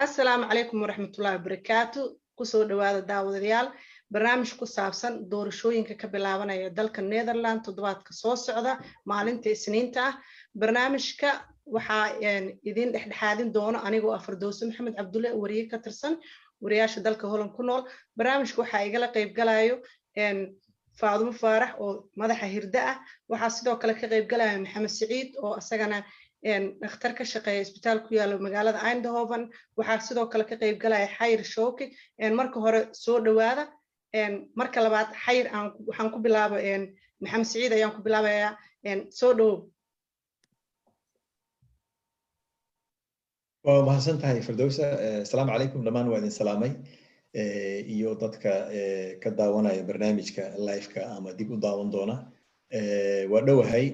السلام عليكم ورحمة الله وبركاته كسو دوادا داوديال برنامج ku saabsan doorashooyinka ka bilaabanaya dalka Netherlands toddobaadka soo socda maalinta Isniinta ah barnaamijka waxa idin dhexdhexaadin doono anigoo Firdawsi Maxamed Cabdulle wariye ka tirsan wariyaasha dalka Holland ku nool barnaamijku waxa igala qayb galayo Faadumo Faarax oo madaxa hirda ah waxa sidoo kale ka qayb galaya Maxamed Saciid oo asagana dhakhtar ka shaqeeya isbitaal ku yaalo magaalada Eindhoven waxa sidoo kale ka qayb galaya Xayir Shooki marka hore soo dhawaada marka labaad Xayir waxaan ku bilaabo Maxamed Saciid ayaan ku bilaabayaa soo dhaw waa mahadsantahay Firdawsa assalaamu calaykum dhamaan waa idin salaamay iyo dadka ka daawanaya barnaamijka live-ka ama dib u daawan doona waa dhawahay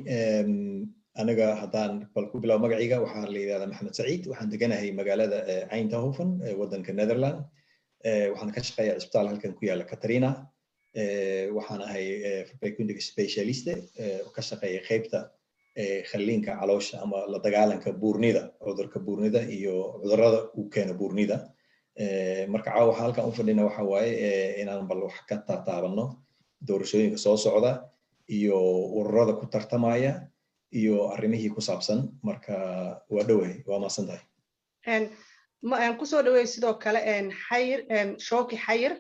anaga haddaan bal ku bilaabo magacayga waxaa la yiraahdaa Maxamed Saciid waxaan deganahay magaalada Eindhoven waddanka Netherlands waxaan ka shaqeeyaa isbitaal halkan ku yaala Katarina waxaan ahay verpleegkundige specialiste oo ka shaqeeya qaybta khaliinka caloosha ama la dagaalanka buurnida cudurka buurnida iyo cudurrada uu keeno buurnida marka caawa waxa halkan u fadhina waxa waaye inaan bal wax ka taataabano doorashooyinka soo socda iyo ururada ku tartamaya iyo arrimihii ku saabsan marka waa dhawahay waa maasantahay ku soo dhaweey sidoo kale Xayir Shooki Xayir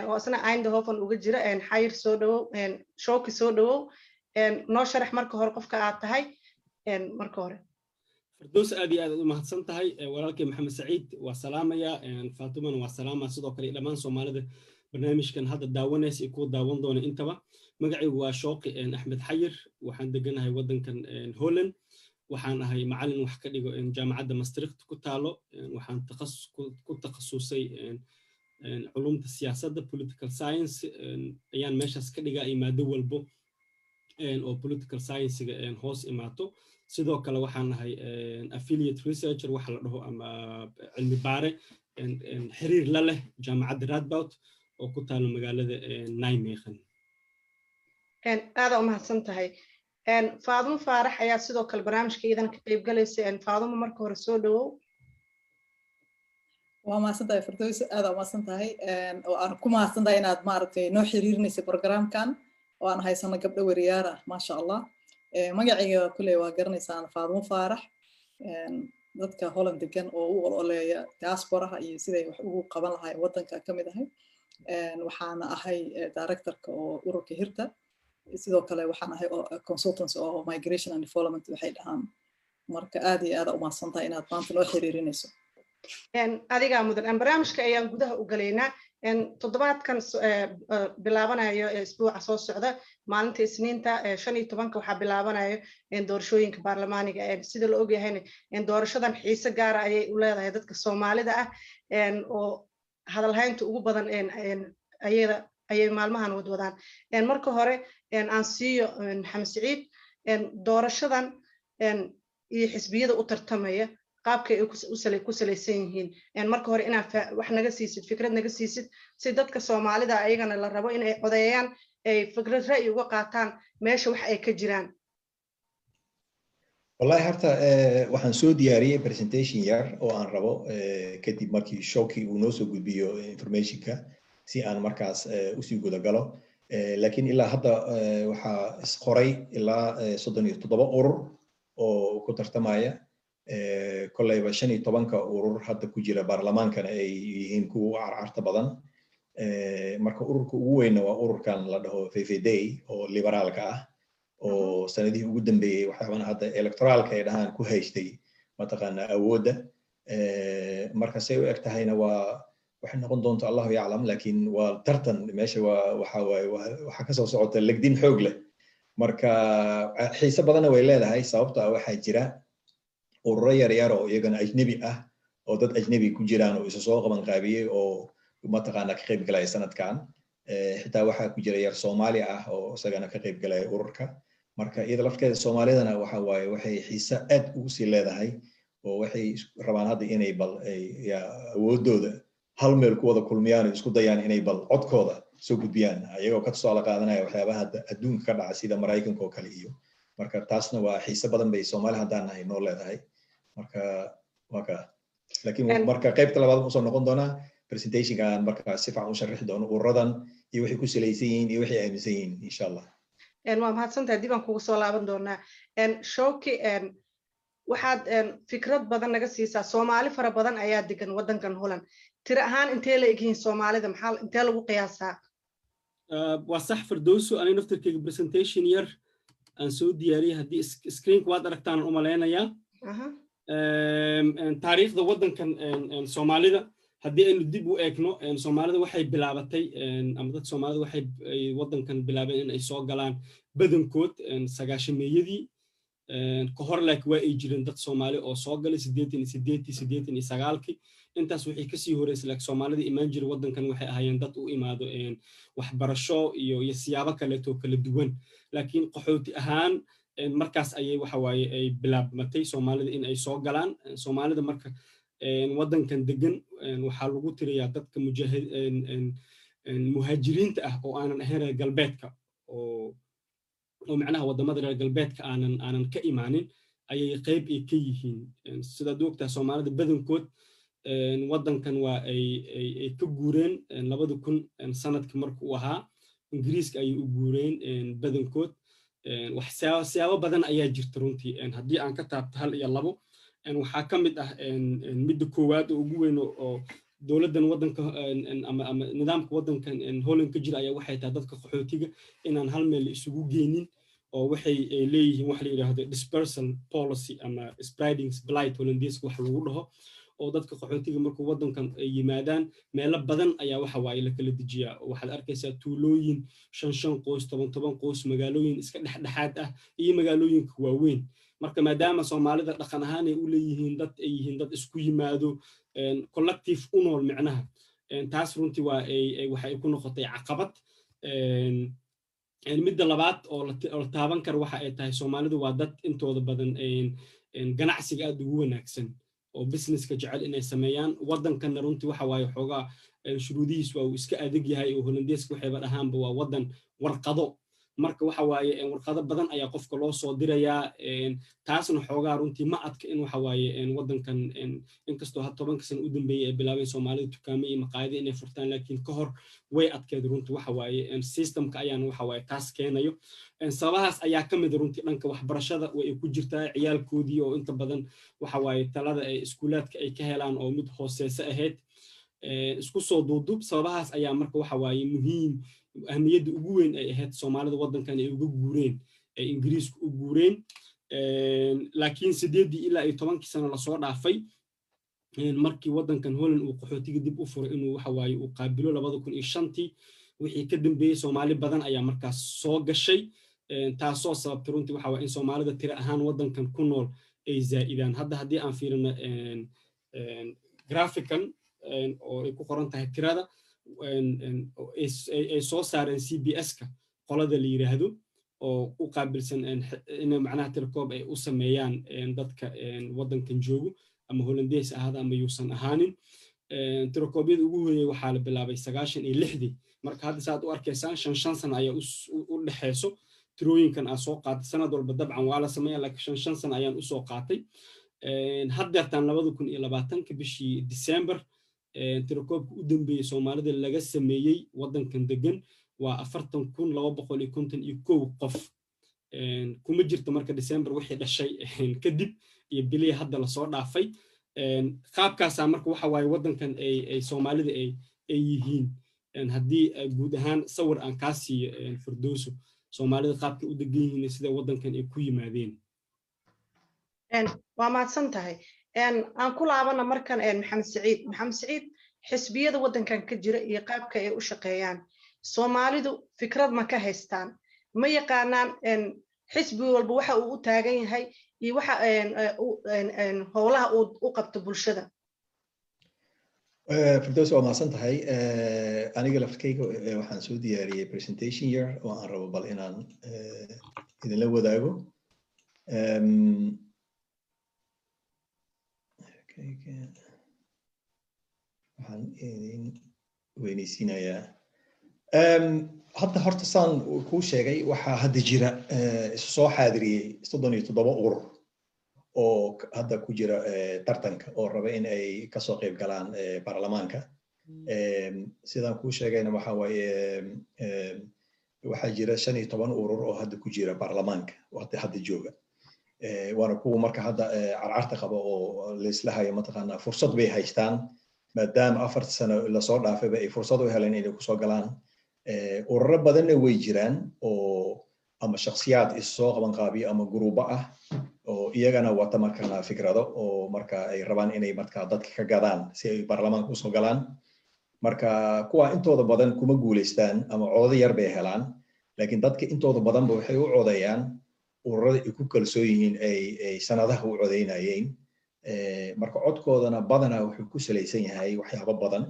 oo asna Eindhoven uga jira Xayir soo dhawow Shooki soo dhawow noo sharax marka hore qofka aad tahay marka hore Firdawsi aad iyo aad u mahadsan tahay walaalkay Maxamed Saciid waa salaamaya Faatumana waa salaama sidoo kale dhamaan Soomaalida barnaamijkan hadda daawanaysa ku daawan doona intaba magacaygu waa Shooki Axmed Xayir waxaan deganahay waddankan Holland waxaan ahay macallin wax ka dhigo jaamacadda Maastricht ku taalo waxaan ku takhasusay culumta siyaasadda political science ayaan meeshaas ka dhigaa maado walbo oo political science-ga hoos imaato sidoo kale waxaan ahay affiliate researcher waxa la dhaho ama cilmi baare xiriir la jaamacadda Radboud oo ku taalo magaalada Nijmegen aad u mahadsan tahay Faadumo Faarax ayaa sidoo kale barnaamijka iidan ka qayb galaysa Faadumo marka hore soo dhawow waa mahadsantahay Firdawsi aad u mahadsantahay oo aan ku mahadsantahay inaad maaragtay noo xiriirinaysa programkan oo aan haysano gabdho wariyaar ah ma sha Allah magacayga kulay waa garanaysaan Faadumo Faarax dadka Holland degan oo u ololeeya diaspora iyo siday wax ugu qaban lahaayeen waddanka ka mid ahay waxaana ahay directorka oo ururka hirta sidoo kale waxaan ahay consultants oo migration and development waxay dhahaan marka aad iyo aad u mahadsantahay inaad maanta noo xiriirinayso adiga mudan barnaamijka ayaan gudaha u galeynaa toddobaadkan bilaabanayo isbuuca soo socda maalinta Isniinta 15 waxa bilaabanayo doorashooyinka baarlamaaniga sida la og yahay doorashadan xiise gaar ah ayay u leedahay dadka Soomaalida ah oo hadal haynta ugu badan ayay maalmahan wadwadaan marka hore aan siiyo Maxamed Saciid doorashadan iyo xisbiyada u tartamaya qaabka ay ku salaysan yihiin marka hore inaad wax naga siisid fikrad naga siisid si dadka Soomaalida ayagana la rabo in ay codeeyaan ay fikrad ra'yi uga qaataan meesha wax ay ka jiraan wallahi harta waxaan soo diyaariyay presentation yar oo aan rabo kadib markii Shooki uu noo soo gudbiyo informationka si aan markaas u sii guda galo laakiin ilaa hadda waxa isqoray ilaa 37 urur oo ku tartamaya kollayba 15 urur hadda ku jira baarlamaankana ay yihiin kuwa carcarta badan marka ururka ugu weyn waa ururkan la dhaho VVD oo liberaalka ah oo sanadihii ugu dambeeyay waxyaabana hadda electoralka ay dhahaan ku haystay mataqaana awoodda marka say u egtahayna waa waxay noqon doonto Allahu yaclam laakiin waa tartan meesha waxa ka soo socota lagdin xoog leh marka xiise badan way leedahay sababtoo ah waxaa jira ururo yar oo iyagana ajnabi ah oo dad ajnabi ku jiraan oo isu soo qaban qaabiyay oo mataqaana ka qayb galay sanadkan xitaa waxaa ku jira yar Soomaali ah oo isagana ka qayb galay ururka marka iyada lafteeda Soomaalidana waxa waaye waxay xiise aad ugu sii leedahay oo waxay rabaan hadda inay bal awoodooda hal meel ku wada kulmiyaan isku dayaan inay bal codkooda soo gudbiyaan ayagoo ka tusaale qaadanaya waxyaabaha adduunka ka dhaca sida Mareykanka oo kale iyo marka taasna waa xiise badan bay Soomaali haddaan nahay noo leedahay marka waka laakiin marka qaybta labaad usoo noqon doonaa presentationkan marka si fiican u sharixi doono ururadan iyo wixii ku salaysan yihiin iyo wixii aaminsan yihiin insha Allah waa mahadsantahay dib aan kugu soo laaban doonaa Shawki waxaad fikrad badan naga siisaa Soomaali fara badan ayaa degan wadankan Holland tira ahaan intee la egyihiin Soomaalida maxaa intee lagu qiyaasaa waa sax Firdawso ani naftirkeyga presentation yar aan soo diyaariyay haddii screen waad aragtaan u maleynayaa taariikhda wadankan Soomaalida haddii aynu dib u eegno Soomaalida waxay bilaabatay ama dad Soomaalida waxay wadankan bilaabeen in ay soo galaan badankood 90meeyadii ka hor laakiin waa ay jireen dad Soomaali oo soo galay 89 intaas wixii ka sii horeysay laakiin Soomaalida imaan jiray wadankan waxay ahaayeen dad u imaado waxbarasho iyo siyaabo kale oo kala duwan laakiin qaxooti ahaan markaas ayay waxa waaye ay bilaabmatay Soomaalida in ay soo galaan Soomaalida marka wadankan degan waxaa lagu tiriyaa dadka muhaajiriinta ah oo aanan ahayn reer galbeedka oo macnaha wadamada reer galbeedka aanan ka imaanin ayay qayb ka yihiin sida doogta Soomaalida badankood wadankan waa ay ka guureen 2000 sanadkii markuu ahaa Ingiriiska ay u guureen badankood wax siyaabo badan ayaa jirta runtii haddii aan ka taabto hal iyo labo waxaa ka mid ah midda koowaad oo ugu weyn oo dowladdan wadanka ama nidaamka wadankan Holland ka jira ayaa waxay tahay dadka qaxootiga inaan hal meel isugu geenin oo waxay leeyihiin wax la yiraahdo dispersal policy ama spreading blight Hollandiis wax lagu dhaho oo dadka qaxootiga markuu wadankan ay yimaadaan meelo badan ayaa waxa waaye la kala dejiyaa waxaad arkaysaa tuulooyin 5 qoys 10 qoys magaalooyin iska dhexdhexaad ah iyo magaalooyinka waaweyn marka maadaama Soomaalida dhaqan ahaan ay u leeyihiin dad isku yimaado collective u nool macnaha taas runtii waa waxay ku noqotay caqabad midda labaad oo la taaban karo waxa ay tahay Soomaalidu waa dad intooda badan ganacsiga aad ugu wanaagsan oo businesska jecel inay sameeyaan wadankan runtii waxa waaye xogaa shuruudihiis waa uu iska adag yahay oo Hollandeeska waxay badahaanba waa wadan warqado marka waxa waaye warqado badan ayaa qofka loo soo dirayaa taasna xogaa runtii ma adka in waxa waaye wadankan inkastoo 10 sano u dambeeyay ay bilaabeen Soomaalida dukaamo iyo maqaayado inay furtaan laakiin ka hor way adkeed runtii waxa waaye systemka ayaan waxa waaye taas keenayo sababahaas ayaa ka mid runtii dhanka waxbarashada way ku jirtaa ciyaalkoodii oo inta badan waxa waaye talada ay iskuulaadka ay ka helaan oo mid hooseeysa ahayd isku soo duudub sababahaas ayaa marka waxa waaye muhiim ahmiyadda ugu weyn ay ahayd Soomaalida wadankan ay uga guureen ay Ingiriisku u guureen laakiin 8 ilaa 10 sano la soo dhaafay markii wadankan Holland uu qaxootiga dib u furay inuu waxa waaye uu qaabilo 2005 wixii ka dambeeyay Soomaali badan ayaa markaas soo gashay taasoo sababtay runtii waxa waaye in Soomaalida tira ahaan wadankan ku nool ay zaa'idaan hadda haddii aan fiirino graphican oo ay ku qoran tahay tirada ay soo saareen CBS-ka qolada la yiraahdo oo u qaabilsan in macnaha tirkoob ay u sameeyaan dadka wadankan joogo ama Hollandees ahaada ama yuusan ahaanin tirkoobyada ugu horeeyay waxaa la bilaabay 96 marka hadda saad u arkaysaan 5 sano ayaa u dhaxayso tirooyinkan aan soo qaatay sanad walba dabcan waa la sameeyaa laakiin 5 sano ayaan u soo qaatay haddeertaan 2020 bishii December tirkoobka u dambeeyay Soomaalida laga sameeyay wadankan degan waa 40,251 qof kuma jirto marka December wixii dhashay kadib iyo bilii hadda la soo dhaafay qaabkaas marka waxa waaye wadankan ay Soomaalida ay yihiin haddii guud ahaan sawir aan ka siiyo Firdawso Soomaalida qaabka u degan yihiin sida wadankan ay ku yimaadeen waa mahadsan tahay aan ku laabana markan Maxamed Saciid xisbiyada wadankan ka jira iyo qaabka ay u shaqeeyaan Soomaalidu fikrad ma ka haystaan ma yaqaanaan xisbi walba waxa uu u taagan yahay iyo waxa howlaha uu u qabto bulshada Firdawso waa mahadsan tahay aniga laftkayga waxaan soo diyaariyay presentation yar oo aan rabo bal inaan idinla wadaago waxaan idin weynaysiinayaa hadda horta saan kuu sheegay waxaa hadda jira isu soo xaadiriyey 37 urur oo hadda ku jira tartanka oo raba in ay kasoo qayb galaan baarlamaanka sidaan kuu sheegayna waxa waaye waxaa jira 15 urur oo hadda ku jira baarlamaanka hadda jooga waana kuwa marka hadda carcarta qaba oo leeslahayo mataqaanaa fursad bay haystaan maadaama 4 sano la soo dhaafayba ay fursad u heleen inay kusoo galaan ururo badanna way jiraan oo ama shakhsiyaad is soo qaban qaabiyo ama gruubo ah oo iyagana wata markaa fikrado oo marka ay rabaan inay marka dadka ka gadaan si ay baarlamaanka u soo galaan marka kuwa intooda badan kuma guuleystaan ama codad yar bay helaan laakiin dadka intooda badan ba waxay u codeeyaan ururada ay ku kalsoon yihiin ay sanadaha u codeynayeen marka codkoodana badanaa wuxuu ku salaysan yahay waxyaabo badan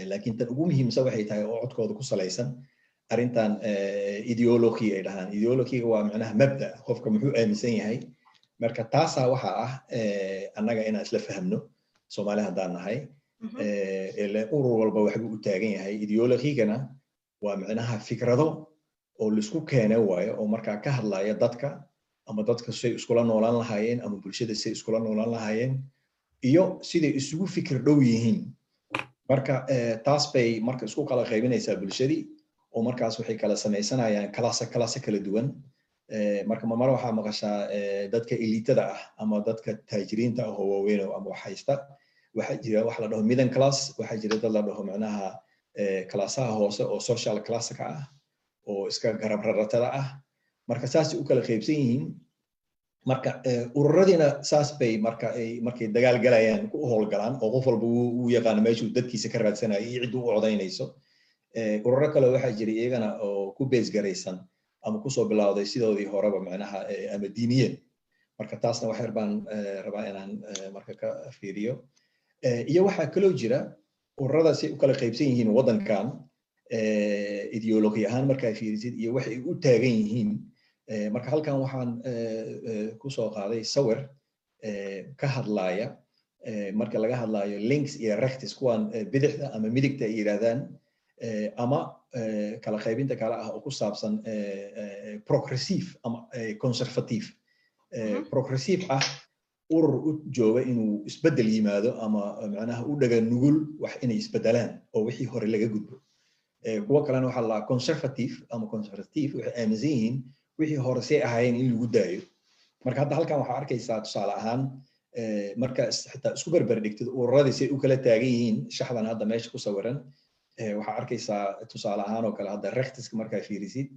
laakiin tan ugu muhiimsan waxay tahay oo codkooda ku salaysan arrintan ideology ay dhahaan ideology-ga waa macnaha mabda qofka muxuu aaminsan yahay marka taasaa waxa ah annaga inaan isla fahamno Soomaali haddaan nahay urur walba waxbuu u taagan yahay ideology-gana waa macnaha fikrado oo la isku keenay waayo oo markaa ka hadlaya dadka ama dadka say iskula noolaan lahaayeen ama bulshada say iskula noolaan lahaayeen iyo siday isugu fikir dhow yihiin marka taas bay marka isku kala qaybinaysaa bulshadii oo markaas waxay kala samaysanayaan kalaasa kala duwan marka mar waxaa maqashaa dadka eliitada ah ama dadka taajiriinta ah oo waaweyn ama wax haysta waxaa jira wax la dhaho middle class waxaa jira dad la dhaho macnaha kalaasaha hoose oo social class-ka ah oo iska garab raratada ah marka saas u kala qaybsan yihiin marka ururadiina saas bay markay dagaal galayaan ku howlgalaan oo qof walba uu yaqaan meeshuu dadkiisa ka raadsanayo iyo cid uu codaynayso ururo kale waxaa jira iyagana oo ku bees garaysan ama kusoo bilowday sidoodii horeba macnaha ama diiniyan marka taasna wax yar baan rabaa inaan marka ka fiiriyo iyo waxaa kaloo jira ururadaasi u kala qaybsan yihiin waddankan ideology ahaan markaa fiirisid iyo waxay u taagan yihiin marka halkan waxaan kusoo qaaday sawir ka hadlaya marka laga hadlayo links iyo rectis kuwan bidixda ama midigta ay yiraahdaan ama kala qaybinta kale ah oo ku saabsan progressive ama conservative progressive ah urur u jooga inuu isbedel yimaado ama macnaha u dhaga nugul wax inay isbedelaan oo wixii hore laga gudbo kuwa kalena waxaa la conservative waxay aaminsan yihiin wixii hore say ahaayeen in lagu daayo marka hadda halkan waxaa arkaysaa tusaale ahaan marka xitaa isku berber dhigtid ururadii say u kala taagan yihiin shaxdan hadda meesha ku sawiran waxaa arkaysaa tusaale ahaan oo kale hadda rectiska markaa fiirisid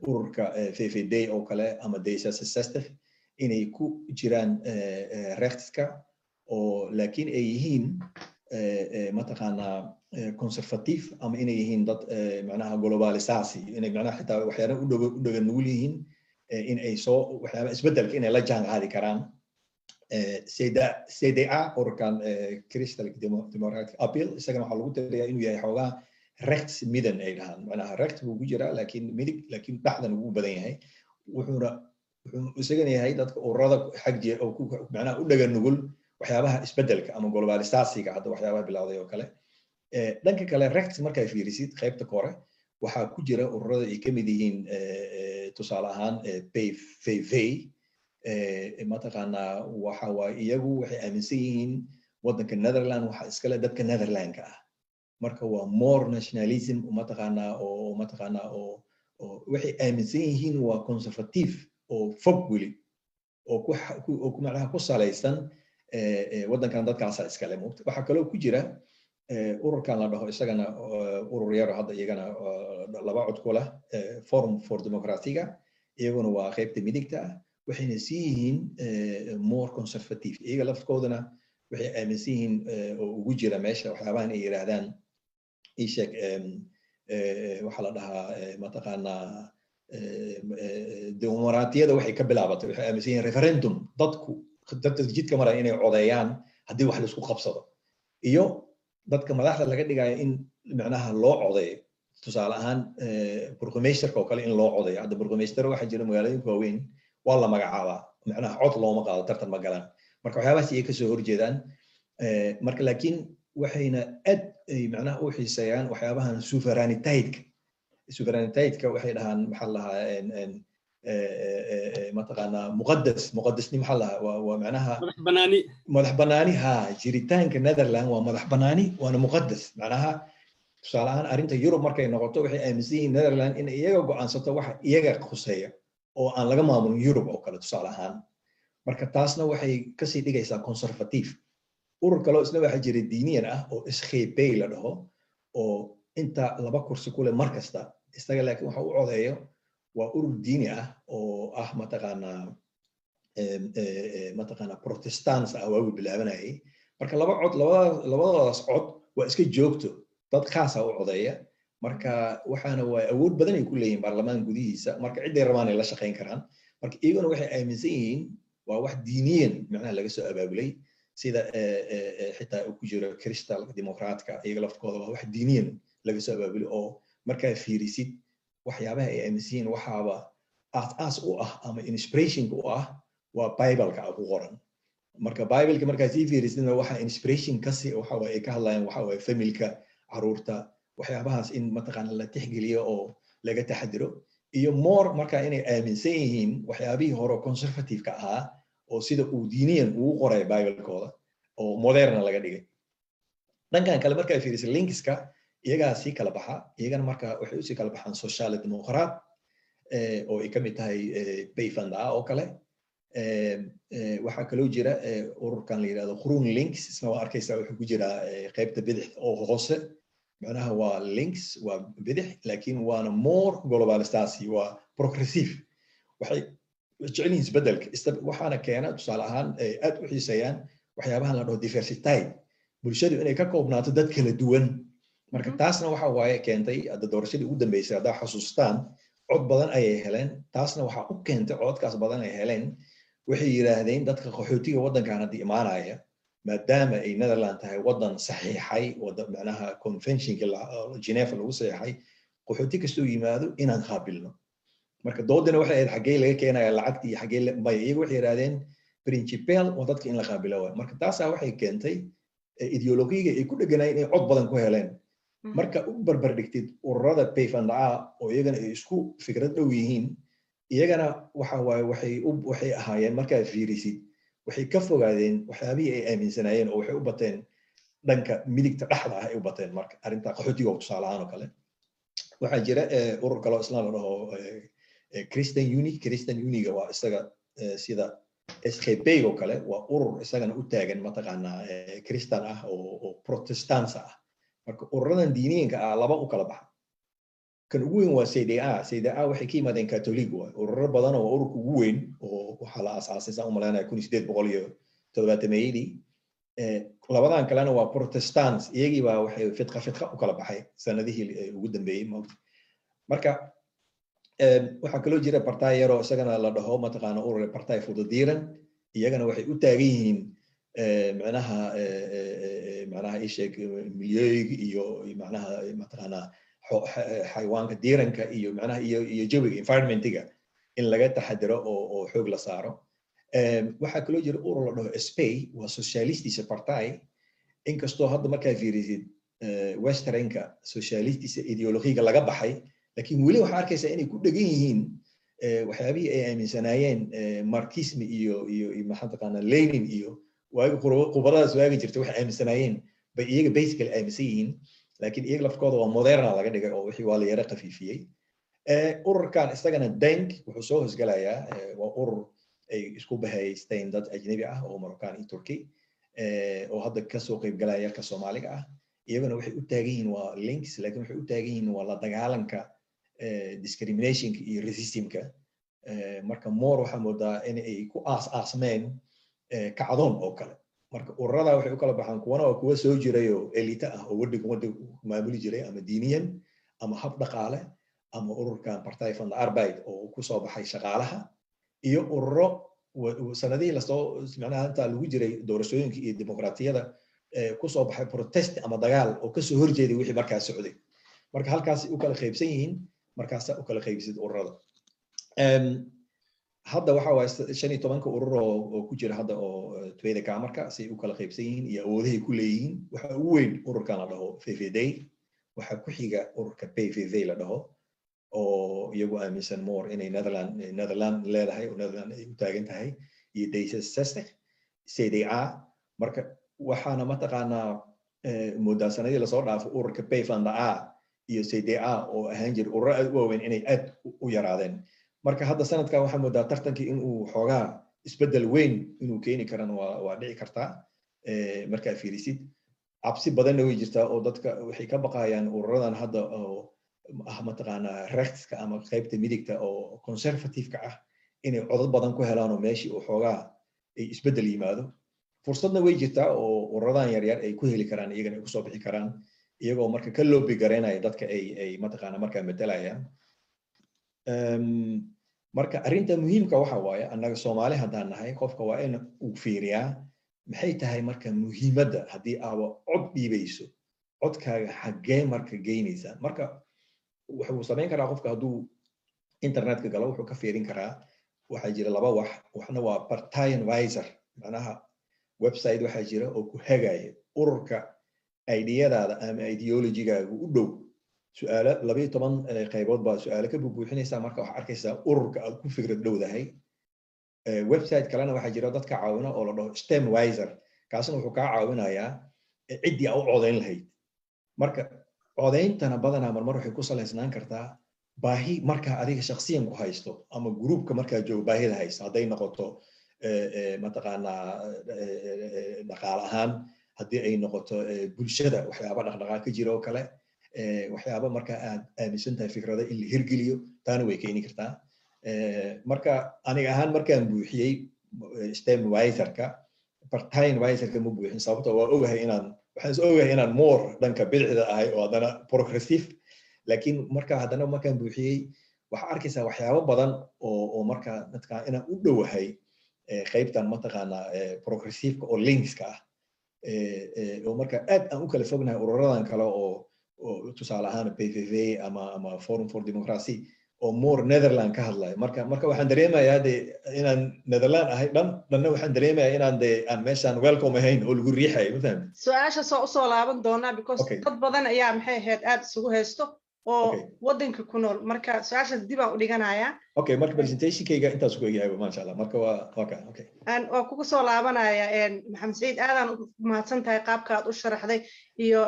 ururka VVD oo kale ama D66 inay ku jiraan rectiska oo laakiin ay yihiin mataqaanaa conservative ama inay yihiin dad macnaha globalisaasi inay macnaha xitaa waxyaalaha u dhagan nugul yihiin in ay soo waxyaalaha isbedelka inay la jaan qaadi karaan CDA ururkan Crystal Democratic Appeal isagana waxaa lagu tiriyaa inuu yahay xoogaa rechts midden ay dhahaan macnaha recht buu ku jiraa laakiin midig laakiin dhaxdan ugu badan yahay wuxuu isagana yahay dadka ururada xagjiya oo macnaha u dhagan nugul waxyaabaha isbedelka ama globalisaasiga hadda waxyaabaha bilowday oo kale dhanka kale rechts markaa fiirisid qaybta kore waxaa ku jira ururada ay ka mid yihiin tusaale ahaan PVV mataqaanaa waxa waa iyagu waxay aaminsan yihiin waddanka Netherland waxa iskale dadka Netherlandka ah marka waa more nationalism mataqaanaa oo waxay aaminsan yihiin waa conservative oo fog weli oo macnaha ku salaysan waddankan dadkaasa iskale moogta waxaa kaloo ku jira ururkan la dhaho isagana urur yar hadda iyagana laba cod ku leh Forum for Democracy-ga iyaguna waa qaybta midigta ah waxayna sii yihiin more conservative iyaga lafkoodana waxay aaminsan yihiin oo ugu jira meesha waxyaabahan ay yiraahdaan ishak waxa la dhahaa mataqaanaa dimuqraadiyada waxay ka bilaabatay waxay aaminsan yihiin referendum dadka jidka mara inay codeeyaan haddii wax la isku qabsado iyo dadka madaxda laga dhigayo in macnaha loo codeeyo tusaale ahaan burgomeisterka oo kale in loo codeeyo hadda burgomeister waxaa jira magaalooyinka waaweyn waa la magacaabaa macnaha cod looma qaado tartan ma galaan marka waxyaabahaas ay kasoo horjeedaan marka laakiin waxayna aad ay macnaha u xiiseeyaan waxyaabahan sovereignty-ka waxay dhahaan maxaa la dhahaa mataqaanaa muqadasni maxaa lahaa waa macnaha madax banaani ha jiritaanka Netherland waa madax banaani waana muqadas macnaha tusaale ahaan arrinta Yurub markay noqoto waxay aaminsan yihiin Netherland in iyaga go'aansato waxa iyaga khuseeya oo aan laga maamulin Yurub oo kale tusaale ahaan marka taasna waxay kasii dhigaysaa conservative urur kale isna waxa jira diiniyan ah oo SGP la dhaho oo inta 2 kursi ku leh mar kasta isaga laakiin waxa uu codeeyo waa urur diini ah oo ah mataqaanaa protestants ah waa bilaabanayay marka labadoodaas cod waa iska joogto dad khaas ah u codeeya marka waxaana waa awood badan ay ku leeyihiin baarlamaan gudihiisa marka ciday rabaan ay la shaqeyn karaan marka iyaguna waxay aaminsan yihiin waa wax diiniyan macnaha laga soo abaabulay sida xitaa uu ku jiro crystal democratka iyaga lafkooda waa wax diiniyan laga soo abaabulay oo markaa fiirisid waxyaabaha ay aaminsan yihiin waxaaba aas u ah ama inspirationka u ah waa bibleka ku qoran marka bibleka markaa sii fiirisidna waxa inspiration kasi waxa ay ka hadlayaan waxa way familka caruurta waxyaabahaas in mataqaana la tixgeliyo oo laga taxadiro iyo more marka inay aaminsan yihiin waxyaabihii hore conservative-ka ahaa oo sida uu diiniyan ugu qoray biblekooda oo moderna laga dhigay dhankan kale marka fiirisid linkska iyagaa sii kala baxa iyagana marka waxay u sii kala baxaan social democrat oo ay ka mid tahay bayfanda oo kale waxaa kaloo jira ururkan la yiraahdo Groen Links isna waa arkaysaa wuxuu ku jiraa qaybta bidix oo hoose macnaha waa links waa bidix laakiin waana more globalistaasi waa progressive waxay jecel yihiin isbedelka waxaana keena tusaale ahaan aad u xiiseeyaan waxyaabahan la dhaho diversity bulshadu inay ka koobnaato dad kala duwan marka taasna waxa waaye keentay doorashadii ugu dambeysay haddaa xasuustaan cod badan ayay heleen taasna waxaa u keentay codkaas badan ay heleen waxay yiraahdeen dadka qaxootiga waddankan hadda imaanaya maadaama ay Netherland tahay waddan saxiixay waddan macnaha conventionka Geneva lagu saxiixay qaxooti kastoo yimaado inaan qaabilno marka doodana waxay ahayd xaggee laga keenayaa lacagta iyo xaggee bay iyagu waxay yiraahdeen principal oo dadka in la qaabilo marka taasaa waxay keentay ideologiga ay ku dheganaayeen inay cod badan ku heleen marka u barbar dhigtid ururada bayfanda oo iyagana ay isku fikrad dhow yihiin iyagana waxa waaye waxay ahaayeen markaa fiirisid waxay ka fogaadeen waxyaabihii ay aaminsanaayeen oo waxay u bateen dhanka midigta dhexda ah ay u bateen marka arrinta qaxootiga tusaale ahaan oo kale waxaa jira urur kale oo isla la dhaho Christian Uniga waa isaga sida SGP oo kale waa urur isagana u taagan mataqaanaa Christian ah oo Protestants ah marka ururadan diiniyanka ah laba u kala baxa kan ugu weyn waa CDA waxay ka yimaadeen Catholic waa ururo badan oo ururka ugu weyn oo waxa la aasaasay saan u maleynaya 1870 labadan kalena waa Protestants iyagii baa waxay fidqa u kala baxay sanadihii ugu dambeeyay marka waxaa kaloo jira partay yar oo isagana la dhaho mataqaana urur partay fududdiiran iyagana waxay u taagan yihiin macnaha isheeg miliyooyiga iyo macnaha mataqaana xayawaanka diiranka iyo macnaha iyo jawiga environmentiga in laga taxadiro oo xoog la saaro waxaa kaloo jira urur la dhaho SPAY waa socialistisa partay inkastoo hadda markaa fiirisid westernka socialistisa ideologiga laga baxay laakiin weli waxaa arkaysaa inay ku dhegan yihiin waxyaabihii ay aaminsanaayeen marxism iyo maxaa taqaanaa Lenin iyo waagi qubaradaas waagi jirtay waxay aaminsanaayeen bay iyaga basically aaminsan yihiin laakiin iyaga lafkooda waa moderna laga dhigay oo wixii waa la yara qafiifiyey ururkan isagana dank wuxuu soo hosgalayaa waa urur ay isku bahaysteen dad ajnabi ah oo Moroccan iyo Turkey oo hadda ka soo qayb galaya ka Soomaaliga ah iyagana waxay u taagan yihiin waa links laakiin waxay u taagan yihiin waa la dagaalanka discrimination iyo racismka marka more waxa moodaa in ay ku aasmeen kacdoon oo kale marka ururada waxay u kala baxaan kuwana waa kuwa soo jiray oo elite ah oo waddanka maamuli jiray ama diiniyan ama hab dhaqaale ama ururkan partay van arbeid oo ku soo baxay shaqaalaha iyo ururo sanadihii la soo macnaha inta lagu jiray doorashooyinka iyo dimuqraadiyada ku soo baxay protest ama dagaal oo ka soo horjeeday wixii markaas socday marka halkaas u kala qaybsan yihiin markaas u kala qaybsid ururada hadda waxa waa 15 urur oo ku jira hadda oo tweede kaamarka si u kala qaybsan yihiin iyo awoodahay ku leeyihiin waxa ugu weyn ururkan la dhaho FVD waxa ku xiga ururka PVV la dhaho oo iyagu aaminsan more inay Netherland leedahay oo Netherland ay u taagan tahay iyo D66 CDA marka waxaana mataqaanaa muddo sanadii la soo dhaafay ururka PFNDA iyo CDA oo ahaan jiray urur aad u waaweyn inay aad u yaraadeen marka hadda sanadkan waxaa moodaa tartankii in uu xoogaa isbedel weyn inuu keeni karana waa dhici kartaa markaa fiirisid cabsi badanna way jirtaa oo dadka waxay ka baqayaan ururadan hadda oo mataqaanaa rechtska ama qaybta midigta oo conservative-ka ah inay codad badan ku helaan oo meeshii uu xoogaa ay isbedel yimaado fursadna way jirtaa oo ururadan yaryar ay ku heli karaan iyagana ay kusoo bixi karaan iyagoo marka ka loobi garaynaya dadka ay mataqaanaa markaa matalayaan marka arrinta muhiimka waxa waaye annaga Soomaali haddaan nahay qofka waa in uu fiiriyaa maxay tahay marka muhiimadda haddii aaba cod dhiibayso codkaaga xaggee marka geynaysaa marka wuxuu samayn karaa qofka hadduu internetka galo wuxuu ka fiirin karaa waxaa jira laba waxna waa party advisor macnaha website waxaa jira oo ku hagaya ururka ideyadaada ama ideologigaaga u dhow su'aalo 12 qaybood baa su'aalo ka buuxinaysaa marka waxaad arkaysaa ururka aad ku fikrad dhowdahay website kalena waxaa jira dadka caawina oo la dhaho STEMwiser kaasna wuxuu kaa caawinayaa ciddii aad u codayn lahayd marka codayntana badanaa marmar waxay ku salaysnaan kartaa baahi markaa adiga shakhsiyan ku haysto ama gruupka markaa jooga baahida haysto hadday noqoto mataqaanaa dhaqaale ahaan haddii ay noqoto bulshada waxyaaba dhaqdhaqaaq ka jira oo kale waxyaaba markaa aad aaminsan tahay fikrada in la hirgeliyo taana way keeni kartaa marka aniga ahaan markaan buuxiyey STEMwiserka party advisorka ma buuxin sababtoo waa ogahay inaan more dhanka bidixda ahay oo haddana progressive laakiin haddana markaan buuxiyey waxaa arkaysaa waxyaabo badan oo markaa dadka inaan u dhowahay qaybtan mataqaanaa progressive-ka oo linkska ah oo marka aad aan u kala fognahay ururadan kale oo tusaale ahaan PVV ama Forum for Democracy oo more Netherland ka hadlayo marka waxaan dareemayaa inaan Netherland ahay dhanna waxaan dareemayaa inaan aan meeshaan welcome ahayn oo lagu riixayo ma fahamtid su'aasha soo laaban doonaa because dad badan ayaa maxay ahayd aad isugu haysto oo wadanka ku nool marka su'aashaas dib aan u dhiganayaa okay marka presentationkayga intaas ku eegyahay masha Allah marka waa okay waa kugu soo laabanaya Maxamed Saciid aadaan u mahadsan tahay qaabka aad u sharaxday iyo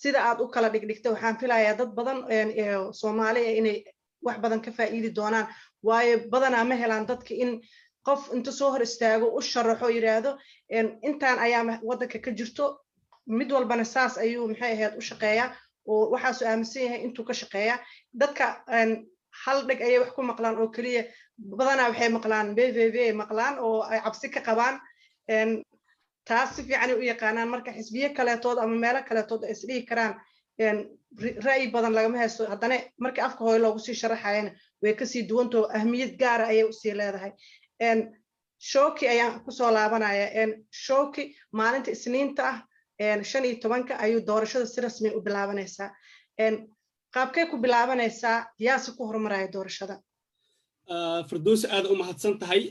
sida aad u kala dhigdhigtay waxaan filayaa dad badan Soomaali inay wax badan ka faa'iidi doonaan waayo badanaa ma helaan dadka in qof inta soo hor istaago u sharaxo yiraahdo intaan ayaa wadanka ka jirto mid walbana saas ayuu maxay ahayd u shaqeeyaa oo waxa soo aaminsan yahay intuu ka shaqeeyaa dadka hal dhig ayay wax ku maqlaan oo kaliya badanaa waxay maqlaan BVV maqlaan oo ay cabsi ka qabaan taas si fiican u yaqaanaan marka xisbiye kaleetood ama meelo kaleetood ay isdhihi karaan ra'yi badan lagama haysto haddana marka afka hooyo loogu sii sharaxayana way kasii duwantoo ahmiyad gaara ayay usii leedahay showki ayaan kusoo laabanaya showki maalinta isniinta ah 15 ayuu doorashada si rasmi u bilaabanaysaa qaabkay ku bilaabanaysaa yaasi ku horumaraya doorashada Firdawsi aad u mahadsan tahay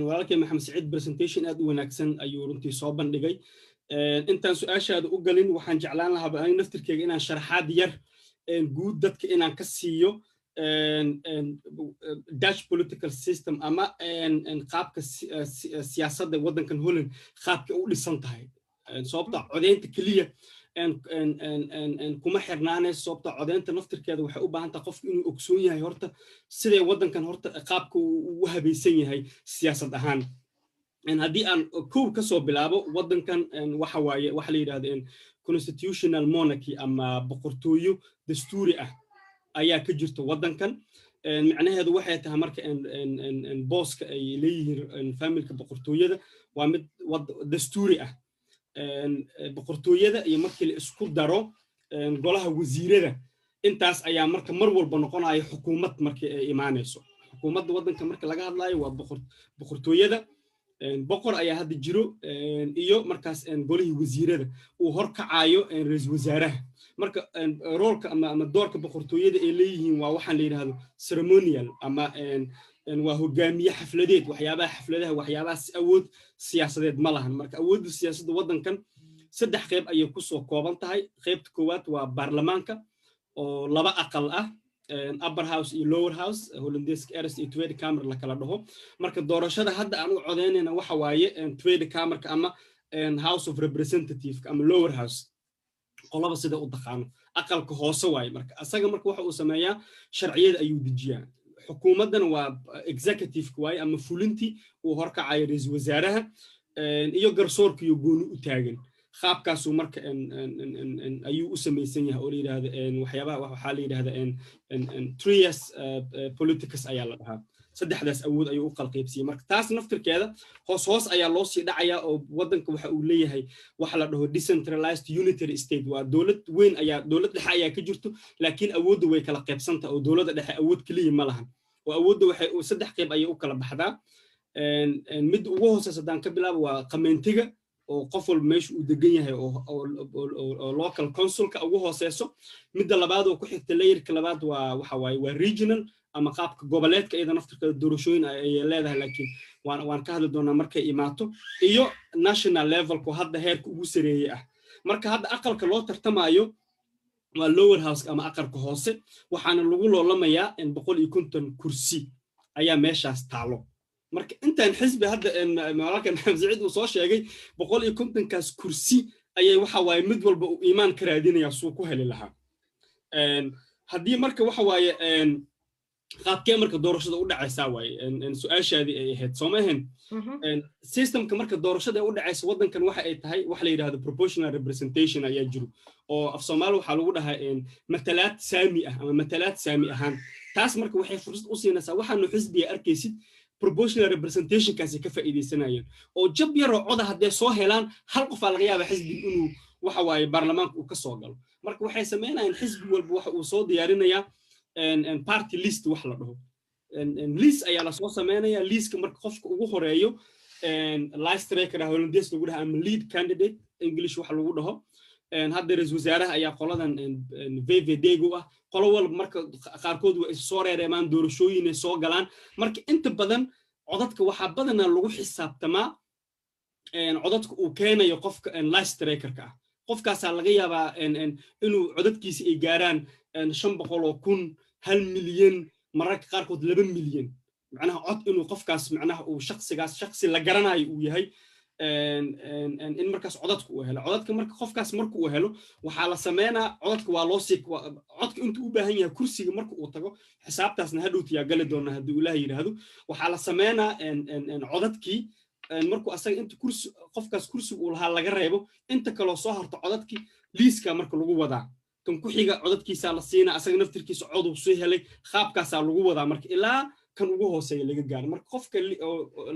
walaalkay Maxamed Saciid presentation aad u wanaagsan ayuu runtii soo bandhigay intaan su'aashaada u galin waxaan jeclaan lahaa aniga naftirkeyga inaan sharaxaad yar guud dadka inaan ka siiyo Dutch political system ama qaabka siyaasadda waddankan Holland qaabka u dhisan tahay sababta codeynta kaliya kuma xirnaanayso sababta codeynta naftirkeeda waxay u baahan tahay qofku inuu ogsoon yahay horta sidee waddankan horta qaabka uu habaysan yahay siyaasad ahaan haddii aan kow ka soo bilaabo waddankan waxa la yidhaahdo constitutional monarchy ama boqortooyo dastuuri ah ayaa ka jirta waddankan macnaheedu waxay tahay marka booska ay leeyihiin familka boqortooyada waa mid dastuuri ah boqortooyada iyo markii la isku daro golaha wasiirada intaas ayaa marka mar walba noqonaya xukuumad markii ay imaanayso xukuumadda waddanka marka laga hadlayo waa boqortooyada boqor ayaa hadda jiro iyo markaas golihii wasiirada uu horkacayo ra'iisul wasaaraha marka roolka ama doorka boqortooyada ay leeyihiin waa waxaan la yiraahdo ceremonial ama waa hogaamiye xafladeed waxyaabaha awood siyaasadeed ma lahan marka awoodda siyaasadda waddankan saddex qayb ayay ku soo kooban tahay qaybta koowaad waa baarlamaanka oo laba aqal ah upper house iyo lower house Hollandeeska Eerste iyo Tweede Kamer la kala dhaho marka doorashada hadda aan u codeynayna waxa waaye Tweede Kamerka ama House of Representatives ama lower house qolaba sida u taqaano aqalka hoose waaye marka asaga marka waxa uu sameeyaa sharciyada ayuu dejiyaa xukuumadana waa executive waaye ama fulintii uu horkacayo ra'iisul wasaaraha iyo garsoorka iyo gooni u taagan qaabkaasuu marka ayuu u samaysan yahay oo la yiraahdo waxyaabaha waxa la yiraahdo trias politics ayaa la dhahaa saddexdaas awood ayuu u qalqaybsiyay marka taas naftirkeeda hoos ayaa loo sii dhacayaa oo wadanka waxa uu leeyahay waxa la dhaho decentralized unitary state waa dawlad weyn ayaa dawlad dhexe ayaa ka jirto laakiin awoodda way kala qaybsantaa oo dawladda dhexe awood kaliya ma lahan oo awoodda waxay saddex qayb ayay u kala baxdaa mid ugu hooseysa hadaan ka bilaabo waa qameentiga oo qof walba meesha uu degan yahay oo local councilka ugu hooseyso midda labaad oo ku xigta layerka labaad waa waxa waaye waa regional ama qaabka goboleedka iyada naftirkeeda doorashooyin ay leedahay laakiin waan ka hadli doonaa markay imaato iyo national levelku hadda heerka ugu sareeyay ah marka hadda aqalka loo tartamayo waa lower house ama aqalka hoose waxaana lagu loolamayaa 150 kursi ayaa meeshaas taalo marka intaan xisbi hadda malaka Maxamed Saciid uu soo sheegay 150 kaas kursi ayay waxa waaye mid walba uu iimaan ka raadinaya soo ku heli lahaa hadii marka waxa waaye qaabkee marka doorashada u dhacaysa waaye su'aashaadii ay ahayd Soomaaliland systemka marka doorashada u dhacaysa wadankan waxa ay tahay wax la yiraahdo proportional representation ayaa jiro oo af Soomaali waxa lagu dhahaa matalaad saami ah ama matalaad saami ahaan taas marka waxay fursad u siinaysaa waxaanu xisbiga arkaysid proportional representation kaasi ka faa'iideysanayeen oo jab yar oo cod hadee soo helaan hal qof laga yaabaa xisbiga inuu waxa waaye baarlamaanka uu ka soo galo marka waxay sameynayaan xisbi walba waxa uu soo diyaarinayaa party list wax la dhaho list ayaa la soo sameynaya listka marka qofka ugu horeeyo last striker Hollandees lagu dhahaa ama lead candidate English wax lagu dhaho hadda ra'iisul wasaaraha ayaa qoladan VVD-gu ah qolo walba marka qaarkood way soo reereemaan doorashooyin ay soo galaan marka inta badan codadka waxa badan lagu xisaabtamaa codadka uu keenayo qofka last striker-ka ah qofkaas laga yaabaa inuu codadkiisa ay gaaraan 500,000 1 milyan mararka qaarkood 2 milyan macnaha cod inuu qofkaas macnaha uu shakhsi la garanayo uu yahay in markaas codadku uu helo codadka marka qofkaas marka uu helo waxa la sameeynaa codadka waa loo sii codka intuu u baahan yahay kursiga marka uu tago xisaabtaasna hadhowtiya gali doona haddii Ilaahay yiraahdo waxa la sameeynaa codadkii markuu asaga inta kursi qofkaas kursiga uu lahaa laga reebo inta kale soo harto codadkii liiska marka lagu wadaa kan ku xiga codadkiisa la siina asaga naftirkiisa cod uu soo helay qaabkaas lagu wadaa marka ilaa kan ugu hooseeya laga gaaro marka qofka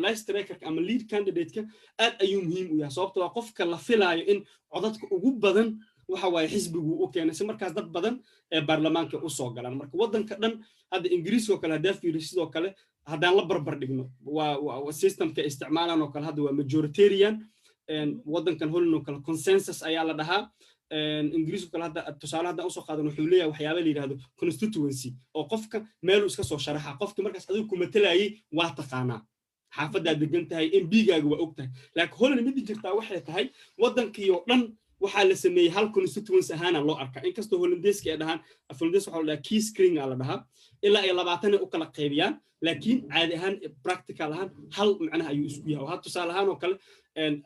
last striker ama lead candidate-ka aad ayuu muhiim u yahay sababtoo ah qofka la filaayo in codadka ugu badan waxa waaye xisbigu u keenay si markaas dad badan ee baarlamaanka u soo galaan marka wadanka dhan hadda Ingiriiska oo kale hadaa fiiriyo sidoo kale hadaan la barbar dhigno waa systemka isticmaalaan oo kale hadda waa majoritarian wadankan Holland oo kale consensus ayaa la dhahaa Ingiriiska kale hadda tusaale hadda usoo qaadan wuxuu leeyahay waxyaabo la yiraahdo constituency oo qofka meel iska soo sharaxa qofka markaas adigu ku matalayay waa taqaanaa xaafadda degan tahay MB-gaaga waa ogtahay laakiin Holland mid jirtaa waxay tahay wadankii oo dhan waxaa la sameeyay hal constituency ahaan loo arkaa inkastoo Hollandeeska ay dhahaan Hollandees waxa la key screen la dhahaa ilaa ay 20 u kala qaybiyaan laakiin caadi ahaan practical ahaan hal macnaha ayuu isku yahay waxa tusaale ahaan oo kale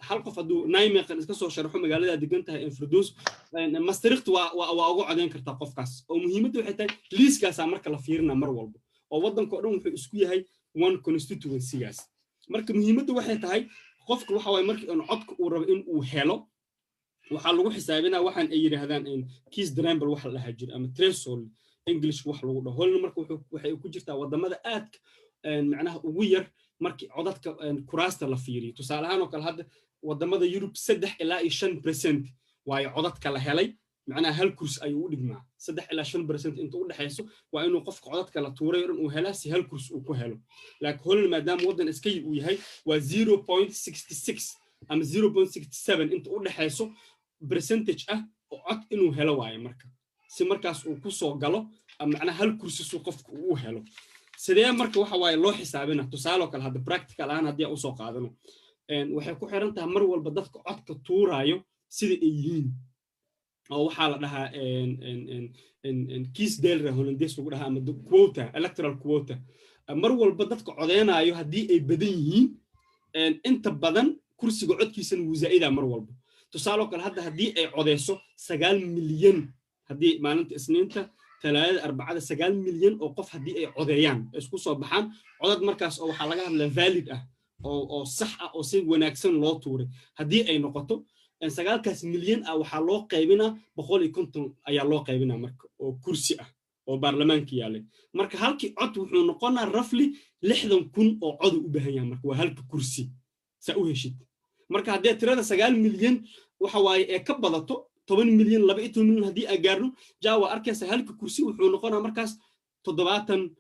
hal qof haduu Nijmegen iska soo sharaxo magaalada degan tahay Firdaus Maastricht waa ugu codeyn kartaa qofkaas oo muhiimaddu waxay tahay liiskaas marka la fiirina mar walba oo wadanka oo dhan wuxuu isku yahay one constituency-gaas marka muhiimaddu waxay tahay qofka waxa way markii uu codka uu rabo in uu helo waxa lagu xisaabinaa waxaan ay yiraahdaan keys dramble waxa la jiro ama threshold English wax lagu dhaho Holland marka waxay ku jirtaa wadamada aad macnaha ugu yar markii codadka kuraasta la fiiriyo tusaale ahaan oo kale hadda wadamada Europe 3 ilaa 5% waayo codadka la helay macnaha hal kursi ayuu u dhigmaa 3 ilaa 5% inta u dhaxayso waa inuu qofka codadka la tuuray inuu helo si hal kursi uu ku helo laakiin Holland maadaama wadan iska uu yahay waa 0.66 ama 0.67 inta u dhaxayso percentage ah oo cod inuu helo waayo marka si markaas uu ku soo galo macnaha hal kursi soo qofku uu helo sidee marka waxa waaye loo xisaabina tusaale kale hadda practical aan hadii u soo qaadano waxay ku xiran tahay mar walba dadka codka tuuraayo sida ay yihiin oo waxaa la dhahaa kiesdeelra hollandees lagu dhahaa ama quota electoral quota mar walba dadka codeynayo haddii ay badan yihiin inta badan kursiga codkiisana wuu zaa'idaa mar walba tusaaloo kale hadda haddii ay codeyso 9 milyan haddii maalinta isniinta talaadada arbacada 9 milyan oo qof haddii ay codeeyaan isku soo baxaan codad markaas oo waxaa laga hadlaa valid ah oo sax ah oo si wanaagsan loo tuuray haddii ay noqoto 9 milyan ah waxaa loo qaybinaa 150 ayaa loo qaybinaa marka oo kursi ah oo baarlamaanka yaalay marka halkii cod wuxuu noqonaa roughly 60,000 oo cod u baahan yahay marka waa halka kursi sa u heshid marka haddii tirada 9 milyan waxa waaye ee ka badato 10 milyan 12 milyan haddii ay gaarno jaawa arkaysa halka kursi wuxuu noqonaa markaas 70,000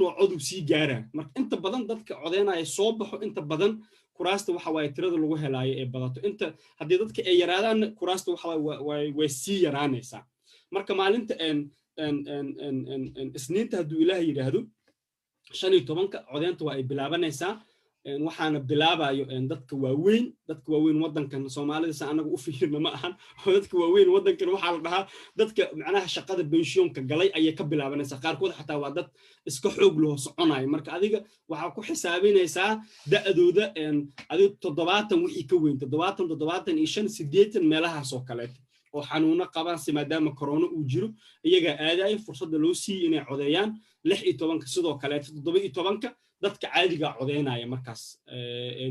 oo cod u sii gaaraa marka inta badan dadka codeynaya soo baxo inta badan kuraasta waxa waaye tirada lagu helaayo ee badato inta haddii dadka ay yaraadaan kuraasta waxa way sii yaraanaysaa marka maalinta isniinta hadduu ilaahay yidhaahdo 15 codeynta waa ay bilaabanaysaa waxaana bilaabayo dadka waaweyn waddankan Soomaalida sa anagu u fiirna ma ahan oo dadka waaweyn waddankan waxa la dhahaa dadka macnaha shaqada pensionka galay ayay ka bilaabanaysaa qaarkood xataa waa dad iska xoog loo soconayo marka adiga waxa ku xisaabinaysaa da'dooda adiga 70 wixii ka weyn 75 meelahaas oo kale oo xanuuna qabaan si maadaama corona uu jiro iyaga aadaay fursada loo siiyay inay codeeyaan 16 sidoo kale 17 dadka caadiga codeynaya markaas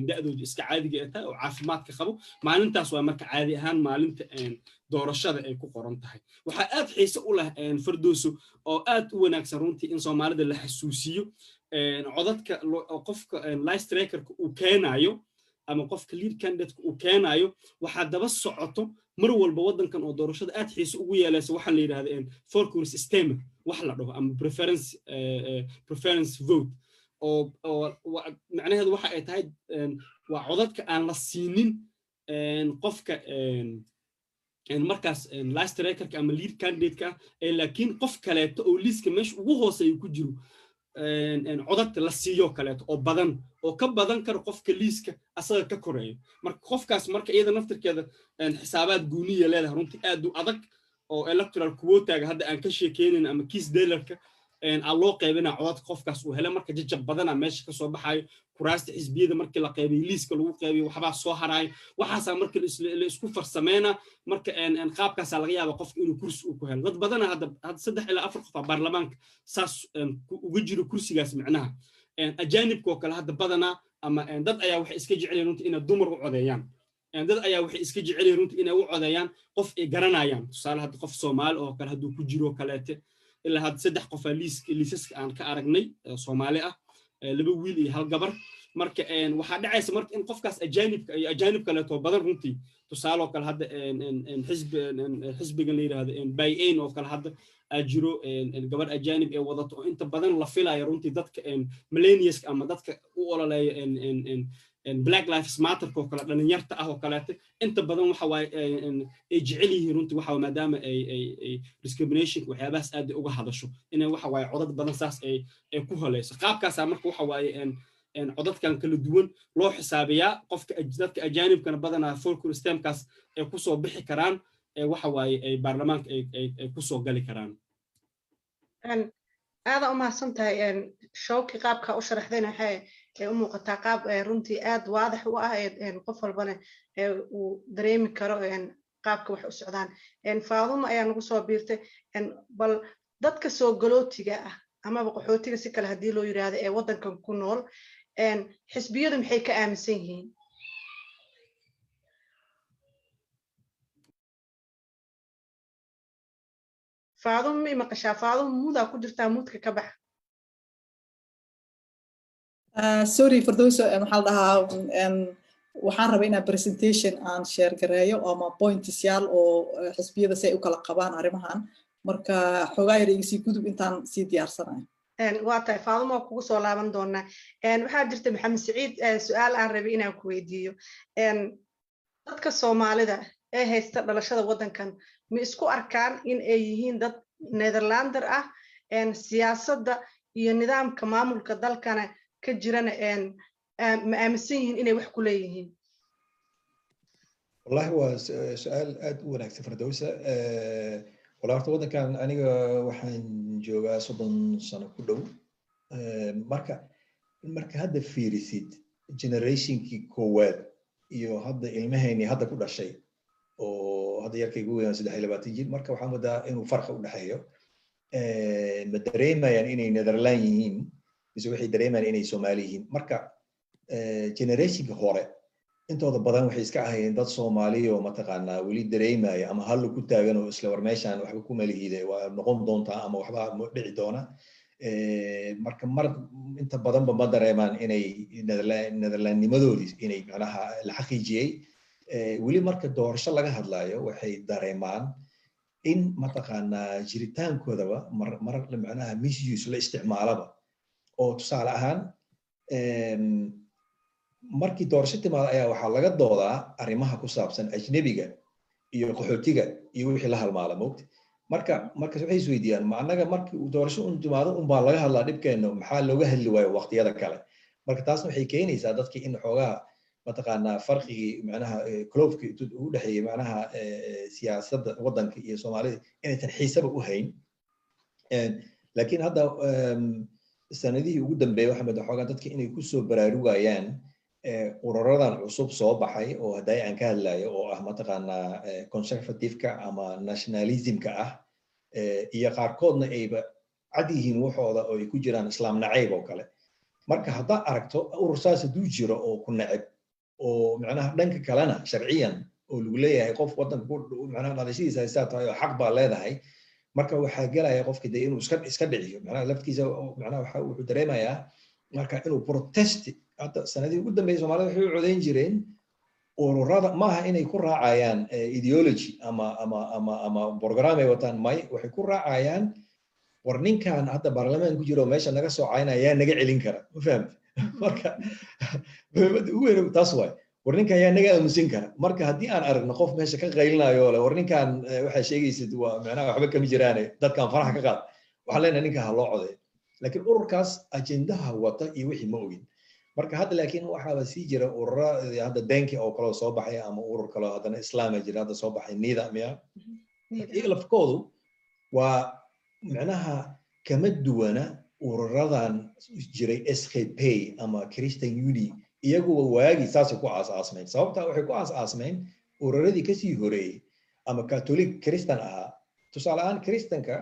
da'doodu iska caadiga ah oo caafimaadka qabo maalintaas waa marka caadi ahaan maalinta doorashada ay ku qoran tahay waxa aad xiiso u leh Firdowso oo aad u wanaagsan runtii in Soomaalida la xasuusiyo codadka qofka live strikerka uu keenayo ama qofka lead candidate uu keenayo waxa daba socoto mar walba waddankan oo doorashada aad xiiso ugu yeelaysa waxa la yiraahdo four course system wax la dhaho ama preference vote oo macnaheedu waxa ay tahay waa codadka aan la siinin qofka markaas live strikerka ama lead candidate-ka laakiin qof kaleeto oo liiska meesha ugu hooseeyo ku jiro codadka la siiyo kaleeto oo badan oo ka badan karo qofka liiska asaga ka koreeyo marka qofkaas marka iyada naftirkeeda xisaabaad gooniya leedahay runtii aad u adag oo electoral quota-ga hadda aan ka sheekeynin ama kiesdeelarka aan loo qaybinaa codadka qofkaas uu helay marka jajab badana meesha ka soo baxayo kuraasta xisbiyada markii la qaybay liiska lagu qaybiyo waxbaa soo haraay waxaasa marka la isku farsameena marka qaabkaas laga yaabo qofka inuu kursi uu ku helo dad badana hadda 3 ilaa 4 qof baarlamaanka saas uga jiro kursigaas macnaha ajaanibka oo kale hadda badana ama dad ayaa waxay iska jecel runtii inay dumar u codeeyaan dad ayaa waxay iska jecel runtii inay u codeeyaan qof ay garanayaan tusaale hadda qof Soomaali oo kale hadduu ku jiro kaleete ilaa had 3 qof liisaska aan ka aragnay Soomaali ah 2 wiil iyo 1 gabar marka waxa dhacaysa marka in qofkaas ajaanib kale to badan runtii tusaale kale hadda xisbiga la yiraahdo bay-in oo kale hadda ajiro gabar ajaanib ee wadato inta badan la filayo runtii dadka millennials ama dadka u ololeeyo Black Lives Matter oo kale dhalinyarta ah oo kaleete inta badan waxa way ay jecel yihiin runtii waxa maadaama ay discrimination waxyaabahaas aad uga hadasho inay waxa way codad badan saas ay ku holayso qaabkaas marka waxa way codadkan kala duwan loo xisaabiyaa qofka dadka ajaanibkana badanaa folklore systemkaas ay ku soo bixi karaan waxa way ay baarlamaanka ay ku soo gali karaan aad u mahadsantahay showki qaabka u sharaxdayna waxay u muuqataa qaab runtii aad waadax u ah qof walbana uu dareemi karo qaabka wax u socdaan Faadumo ayaa nagu soo biirtay bal dadka soo galootiga ah ama qaxootiga si kale hadii loo yiraahdo ee waddankan ku nool xisbiyadu maxay ka aaminsan yihiin Faadumo ma qashaa Faadumo muda ku jirtaa mudka ka bax sorry Firdowso waxaa la dhahaa waxaan rabaa inaan presentation aan share gareeyo ama points yaal oo xisbiyada si ay u kala qabaan arrimahan marka xogaa yar iga sii gudub intaan sii diyaarsanayo waa tahay Faadumo kugu soo laaban doonaa waxaa jirta Maxamed Saciid su'aal aan rabay inaan ku weydiiyo dadka Soomaalida ee haysta dhalashada waddankan ma isku arkaan in ay yihiin dad Netherlander ah siyaasadda iyo nidaamka maamulka dalkana ka jirana ma aaminsan yihiin inay wax ku leeyihiin والله هو سؤال aad u wanaagsan Firdawsa wala horta wadankan aniga waxaan joogaa 30 sano ku dhow marka hadda fiirisid generationkii koowaad iyo hadda ilmahayni hadda ku dhashay oo hadda yarkaygu weeyaan 23 jir marka waxaan wadaa inuu farqi u dhaxeeyo ma dareemayaan inay Netherland yihiin mise waxay dareemayaan inay Soomaali yihiin marka generationkii hore intooda badan waxay iska ahaayeen dad Soomaali oo mataqaanaa weli dareemaya ama hal ku taagan oo isla war meeshan waxba ku maleeyihiin waa noqon doonta ama waxba dhici doona marka mar inta badan ma dareemaan inay Netherlandnimadoodii inay macnaha la xaqiijiyay weli marka doorasho laga hadlayo waxay dareemaan in mataqaanaa jiritaankoodaba mar macnaha misuse la isticmaalaba oo tusaale ahaan markii doorasho timaado ayaa waxaa laga doodaa arrimaha ku saabsan ajnabiga iyo qaxootiga iyo wixii la halmaala moogta marka waxay isweydiiyaan ma annaga markii uu doorasho timaado baa laga hadlaa dhibkeena maxaa looga hadli waayo waqtiyada kale marka taasna waxay keenaysaa dadkii in xoogaa mataqaanaa farqigii macnaha kloofkii u dhaxeeyay macnaha siyaasadda waddanka iyo Soomaalida inaysan xiisaba u hayn laakiin hadda sanadihii ugu dambeeyay waxaa xoogaa dadka inay ku soo baraarugayaan ururadan cusub soo baxay oo haday aan ka hadlayo oo ah mataqaanaa conservative-ka ama nationalism-ka ah iyo qaarkoodna ayba cad yihiin waxooda oo ay ku jiraan islaam nacayb oo kale marka haddaa aragto urur saas hadduu jiro oo ku nacab oo macnaha dhanka kalena sharciyan oo lagu leeyahay qof waddanka macnaha dhalashadiisa haysaa tahay oo xaq baa leedahay marka waxaa gelaya qofka dee inuu iska dhiciyo macnaha laftiisa macnaha wuxuu dareemayaa marka inuu protest hadda sanadii ugu dambeeyay Soomaalida waxay u codeyn jireen ururada maaha inay ku raacayaan ideology ama program ay wataan may waxay ku raacayaan war ninkan hadda baarlamaanka ku jiro meesha naga soo caynaya naga celin kara ma fahamtay marka ugu weyn taas waay war ninkan yaa naga aamusin kara marka haddii aan aragno qof meesha ka qaylinayo le war ninkan waxaa sheegaysid waa macnaha waxba kama jiraan dadkan faraha ka qaad waxaan leenahay ninka ha loo codeeyo laakiin ururkaas ajendaha wata iyo wixii ma ogin marka hadda laakiin waxaaba sii jira urura hadda denki oo kale soo baxay ama urur kale hadana islaam jira hadda soo baxay niida miya iyaga lafkoodu waa macnaha kama duwana ururadan jiray SKP ama Christian Union iyagu waagi saasay ku aasaasmeen sababta waxay ku aasaasmeen ururadii kasii horeeyay ama Catholic Christian ahaa tusaale ahaan Christianka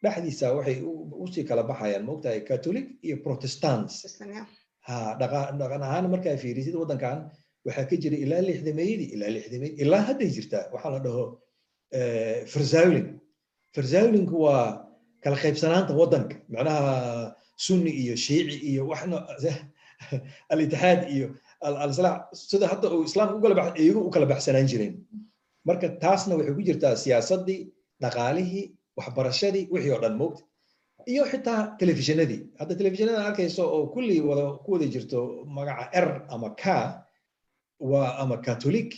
dhaxdiisa waxay u sii kala baxayaan moogtahay Catholic iyo Protestants dhaqan ahaan markaa fiirisid waddankan waxaa ka jira ilaa 60 ilaa hadday jirtaa waxaa la dhaho Verzauling waa kala qaybsanaanta waddanka macnaha sunni iyo shiici iyo waxna al-ittixaad iyo al-islaax sida hadda uu islaamku u kala baxsanaan jireen marka taasna waxay ku jirtaa siyaasadii dhaqaalihii waxbarashadii wixii oo dhan moogta iyo xitaa telefishinadii hadda telefishinada arkayso oo kulli ku wada jirto magaca R ama K waa ama Catholic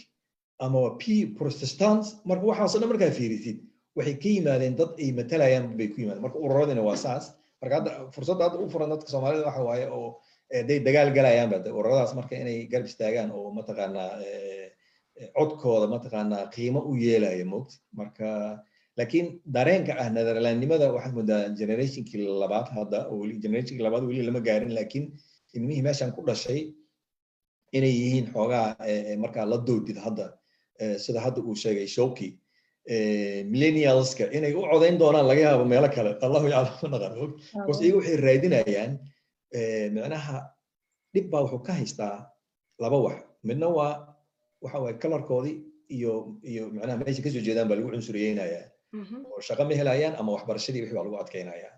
ama P Protestant marka waxaas dhan markaa fiirisid waxay ka yimaadeen dad ay matalayaan bay ku yimaadeen marka ururadina waa saas marka hadda fursad aad u furan dadka Soomaalida waxa waaye oo day dagaal galayaan bad ururadaas marka inay garab istaagaan oo mataqaanaa codkooda mataqaanaa qiimo u yeelaya moogta marka laakiin dareenka ah Netherlandnimada waxaa moodaa generationkii labaad hadda oo generationkii labaad weli lama gaarin laakiin ilmihii meeshan ku dhashay inay yihiin xoogaa markaa la doodid hadda sida hadda uu sheegay Showkii millennialska inay u codeyn doonaan laga yaabo meelo kale Allahu yaclamu naqan because iyagu waxay raadinayaan macnaha dhib baa wuxuu ka haystaa laba wax midna waa waxa waaye kalarkoodii iyo macnaha meesha kasoo jeedaan baa lagu cunsuriyeynayaa oo shaqo ma helayaan ama waxbarashadii wixii baa lagu adkeynayaa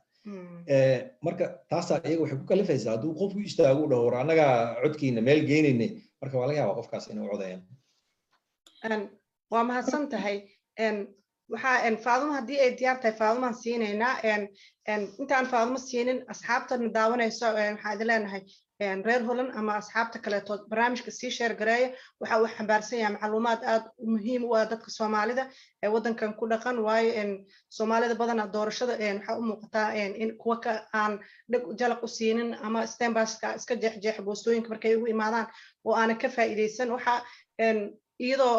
marka taasaa iyaga waxay ku kalifaysaa hadduu qofku istaago u dhaho war annaga codkiina meel geynayne marka waa laga yaabaa qofkaas inay u codayaan waa mahadsan tahay waxaa Faadumo haddii ay diyaar tahay Faadumaan siinaynaa intaan Faadumo siinin asxaabtana daawanayso waxaa idin leenahay reer Holland ama asxaabta kaleeto barnaamijka sii share gareeya waxa uu xambaarsan yahay macluumaad aad muhiim u ah dadka Soomaalida ee waddankan ku dhaqan waayo Soomaalida badan doorashada waxa u muuqataa in kuwa ka aan dhig jalaq u siinin ama stembaska iska jeexjeex boostooyinka markay ugu imaadaan oo aan ka faa'iideysan waxa iyadoo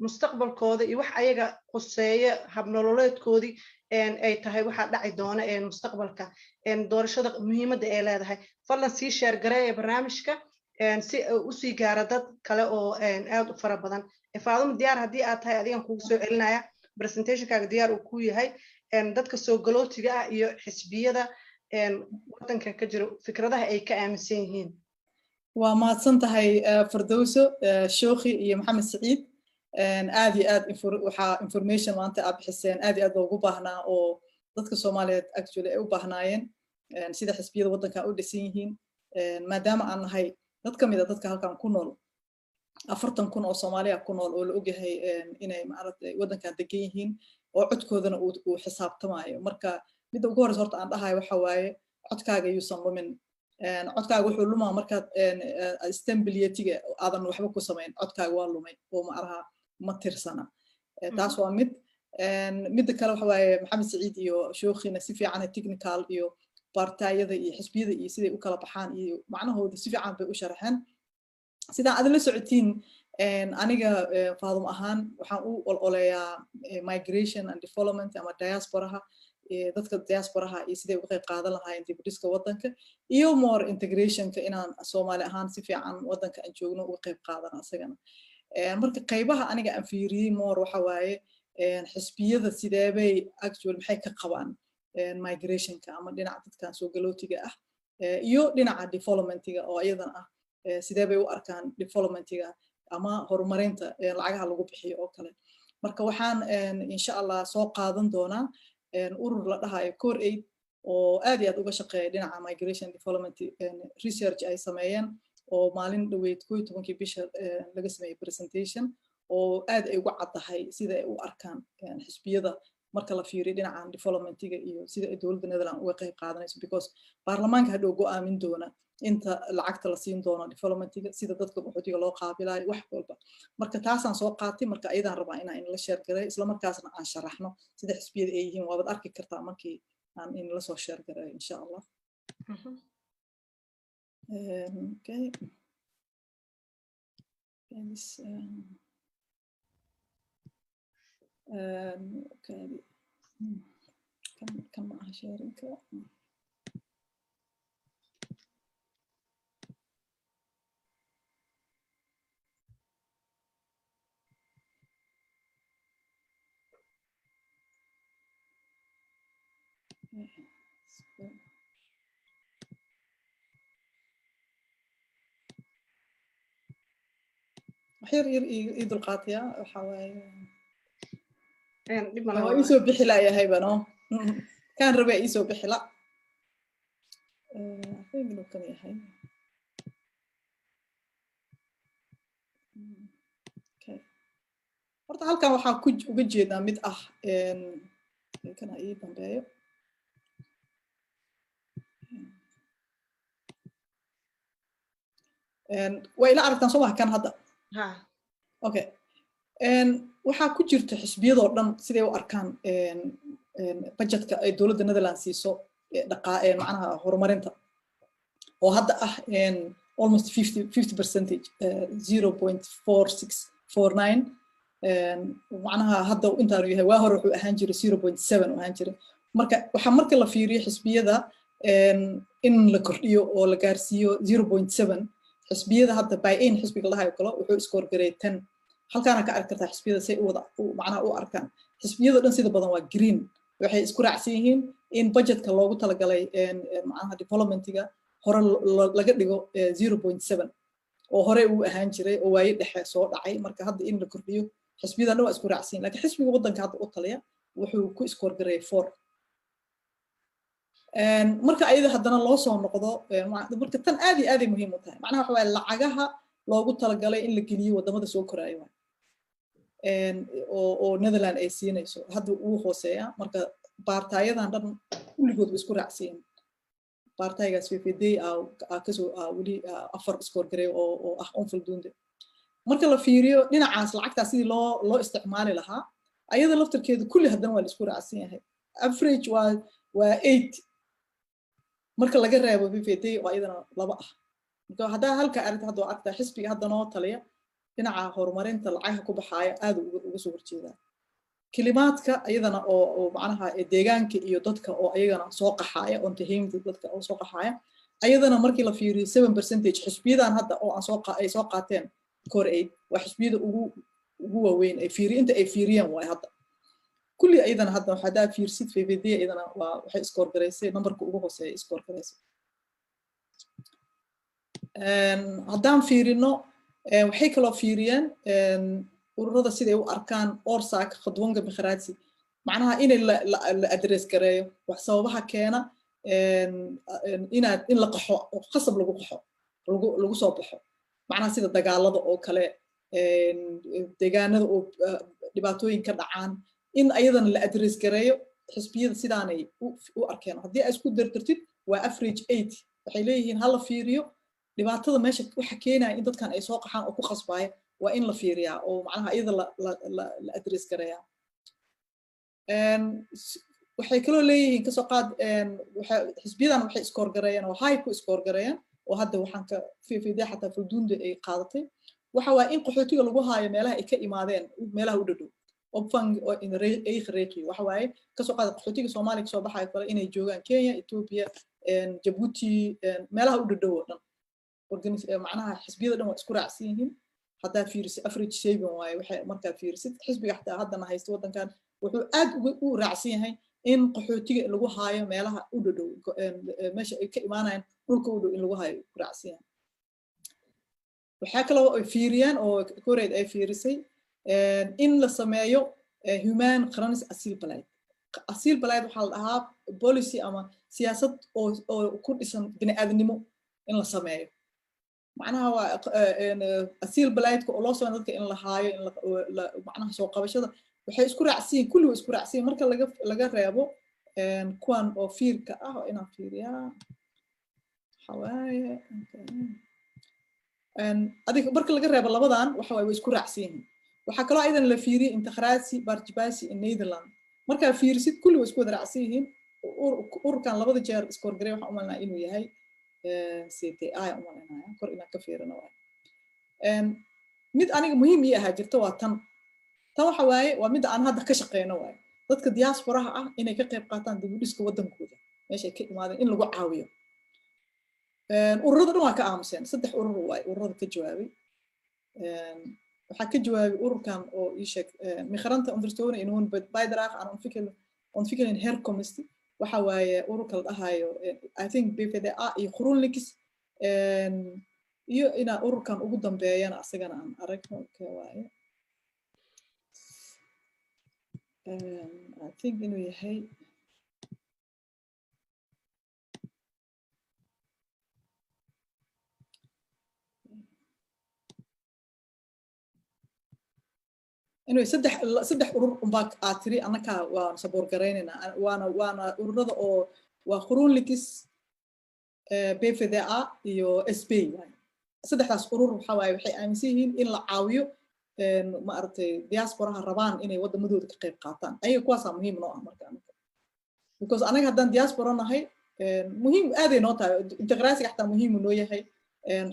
mustaqbalkooda iyo wax ayaga quseeya habnololeedkoodii ay tahay waxaa dhaci doona mustaqbalka doorashada muhiimadda ay leedahay fadlan sii sheer gareeya barnaamijka si usii gaara dad kale oo aad u fara badan Faadumo diyaar haddii aad tahay adigan kugu soo celinaya presentationkaaga diyaar uu ku yahay dadka soo galootiga ah iyo xisbiyada wadanka ka jira fikradaha ay ka aaminsan yihiin waa mahadsan tahay Firdawso Shooqi iyo Maxamed Saciid aad iyo aad waxaa information maanta aad bixiseen aad iyo aad loogu baahnaa oo dadka Soomaaliyeed actually ay u baahnaayeen sida xisbiyada wadanka u dhisan yihiin maadaama aan nahay dad ka mid ah dadka halkan ku nool 40,000 oo Soomaaliya ku nool oo la ogyahay inay maaragtay wadankan degan yihiin oo codkoodana uu xisaabtamayo marka midda ugu horeysa horta aan dhahay waxa waaye codkaaga yuusan lumin codkaaga wuxuu lumaa markaad assemblyeetiga aadan waxba ku samayn codkaaga waa lumay oo macnaha ma tirsana taas waa midda kale waxa waaye Maxamed Saciid iyo Shooqina si fiican technical iyo partayada iyo xisbiyada iyo siday u kala baxaan iyo macnahooda si fiican bay u sharaxeen sidaan aad la socotiin aniga Faadumo ahaan waxaan u ololeeyaa migration and development ama diasporaha dadka diasporaha iyo siday uga qayb qaadan lahaayeen dib u dhiska wadanka iyo more integrationka inaan Soomaali ahaan si fiican wadanka aan joogno uga qayb qaadano asagana marka qaybaha aniga aan fiiriyay more waxa waaye xisbiyada sideebay actually maxay ka qabaan migrationka ama dhinaca dadkan soo galootiga ah iyo dhinaca developmentiga oo iyadan ah sidee bay u arkaan developmentiga ama horumarinta lacagaha lagu bixiyo oo kale marka waxaan insha Allah soo qaadan doonaa urur la dhahayo Core Aid oo aad iyo aad uga shaqeeya dhinaca migration development research ay sameeyeen oo maalin dhaweyd 12 bisha laga sameeyay presentation oo aad ay uga caddahay sida ay u arkaan xisbiyada marka la fiiriyo dhinaca developmentiga iyo sida ay dawladda Netherlands uga qayb qaadanayso because baarlamaanka hadhow go'aamin doona inta lacagta la siin doono developmentiga sida dadka qaxootiga loo qaabilayo wax walba marka taasaan soo qaatay marka ayadaan rabaa inaan la share gareeyo isla markaasna aan sharaxno sida xisbiyada ay yihiin waad arki kartaa markii aan in la soo share gareeyo insha Allah okay okay kan ma sharing ka waxyar ii dulqaataya waxa waaye waa ii soo bixi layahay bano kaan rabaa ii soo bixi la inuu kan yahay horta halkan waxaan uga jeedaa mid ah kana ii dambeeyo way ila aragtaan soo wax kan hadda okay waxaa ku jirta xisbiyadoo dhan siday u arkaan budgetka ay dawladda Netherlands siiso macnaha horumarinta oo hadda ah almost 50% 0.4649 macnaha hadda intaan yahay waa hore wuxuu ahaan jiray 0.7 ahaan jiray marka marka la fiiriyo xisbiyada in la kordhiyo oo la gaarsiiyo 0.7 xisbiyada hadda by-in xisbiga la hayo kale wuxuu iskoor garay 10 halkaana ka arki kartaa xisbiyada say macnaha u arkaan xisbiyada dhan sida badan waa green waxay isku raacsan yihiin in budgetka loogu talagalay macnaha developmentiga hore laga dhigo 0.7 oo hore uu ahaan jiray oo waaye dhexe soo dhacay marka hadda in la kordhiyo xisbiyada dhan waa isku raacsan yihiin laakiin xisbiga wadanka hadda u taliya wuxuu ku iskoor garay 4 marka ayada haddana loo soo noqdo marka tan aad iyo aad ay muhiim u tahay macnaha waxa waaye lacagaha loogu talagalay in la geliyo wadamada soo koraayo oo Netherlands ay siinayso hadda uu hooseeya marka baartaayadan dhan kulligood way isku raacsan baartaygaas VVD kasoo weli 4 score garay oo ah onvoldoende marka la fiiriyo dhinacaas lacagtaas sidii loo isticmaali lahaa ayada laftarkeedu kulli haddana waa la isku raacsan yahay average waa 8 marka laga reebo VVD oo ayadana 2 ah marka hadda halka arrinta hadda aragtaa xisbiga hadda noo taliya dhinaca horumarinta lacagaha ku baxaaya aad uga soo horjeedaa kelimaadka ayadana oo macnaha deegaanka iyo dadka oo ayagana soo qaxaaya on tahiimta dadka oo soo qaxaaya ayadana markii la fiiriyo 7% xisbiyadan hadda oo ay soo qaateen core aid waa xisbiyada ugu waaweyn ay fiiri inta ay fiiriyeen way hadda kulli ayadana hadda waxa daa fiirsid VVD ayadana waa waxay score gareysay numberka ugu hooseeya score gareysay haddaan fiirino waxay kaloo fiiriyeen ururada siday u arkaan orsaak khadwanka mikhraadsi macnaha inay la address gareeyo wax sababaha keena in la qaxo qasab lagu qaxo lagu soo baxo macnaha sida dagaalada oo kale deegaanada oo dhibaatooyin ka dhacaan in ayadana la address gareeyo xisbiyada sidaanay u arkeen haddii ay isku dardartid waa average 8 waxay leeyihiin hala fiiriyo dhibaatada meesha waxa keenaya in dadkan ay soo qaxaan oo ku qasbaya waa in la fiiriyaa oo macnaha iyada la address gareeyaa waxay kaloo leeyihiin kasoo qaad xisbiyadan waxay score gareeyaan oo high ku score gareeyaan oo hadda waxaan ka fiifiiday xataa fulduunda ay qaadatay waxa waa in qaxootiga lagu haayo meelaha ay ka imaadeen meelaha u dhadhow opfang oo in ay khariiqi waxa waaye kasoo qaad qaxootiga Soomaaliya soo baxay kale inay joogaan Kenya Ethiopia Djibouti meelaha u dhadhow oo dhan macnaha xisbiyada dhan waa isku raacsan yihiin haddaa fiirisid average saving waaye waxay markaa fiirisid xisbiga xataa haddana haysta waddankan wuxuu aad u raacsan yahay in qaxootiga lagu haayo meelaha u dhadhow meesha ay ka imaanayaan dhulka u dhow in lagu haayo ku raacsan yahay waxaa kaloo ay fiiriyaan oo koreed ay fiirisay in la sameeyo human qaranis asiil balayd waxaa la dhahaa policy ama siyaasad oo ku dhisan bini'aadanimo in la sameeyo macnaha waa asiil balaydka oo loo sameeyo dadka in la haayo in macnaha soo qabashada waxay isku raacsiin kulli isku raacsiin marka laga reebo kuwan oo fiirka ah oo inaan fiiriyaa xawaaye adiga marka laga reebo labadan waxa way isku raacsiin waxa kaloo aydan la fiiriyay intikhraasi barjibasi in Netherland marka fiirsid kulli isku raacsiin urkan labada jeer score gareey waxa u malnaa inuu yahay CTI u malnaa kor ina ka fiirino mid aniga muhiim ii ahaa jirto waa tan waxa waaye waa mid aan hadda ka shaqeyno waaye dadka diasporaha ah inay ka qayb qaataan dib u dhiska wadankooda meesha ay ka imaadeen in lagu caawiyo ururada dhan waa ka aamuseen 3 urur waaye ururada ka jawaabay waxaa ka jawaabay ururkan oo ii sheeg migranta understone inuun baydraaq aan fikrin her committee waxa waaye ururka la dhahayo I think BPDA iyo Qurunlikis iyo ina ururkan ugu dambeeyana asagana aan aragno ka waaye I think inuu yahay inuu saddex urur umbaa aatiri annaka waan saboor gareynayna waana ururada oo waa Qurunlikis BPDA iyo SB saddexdaas urur waxa waaye waxay aaminsan yihiin in la caawiyo ma aragtay diasporaha rabaan inay wadamadooda ka qayb qaataan ayaga kuwaas muhiim noo ah marka because anaga haddaan diaspora nahay muhiim aad ay noo tahay integraasiga xataa muhiim noo yahay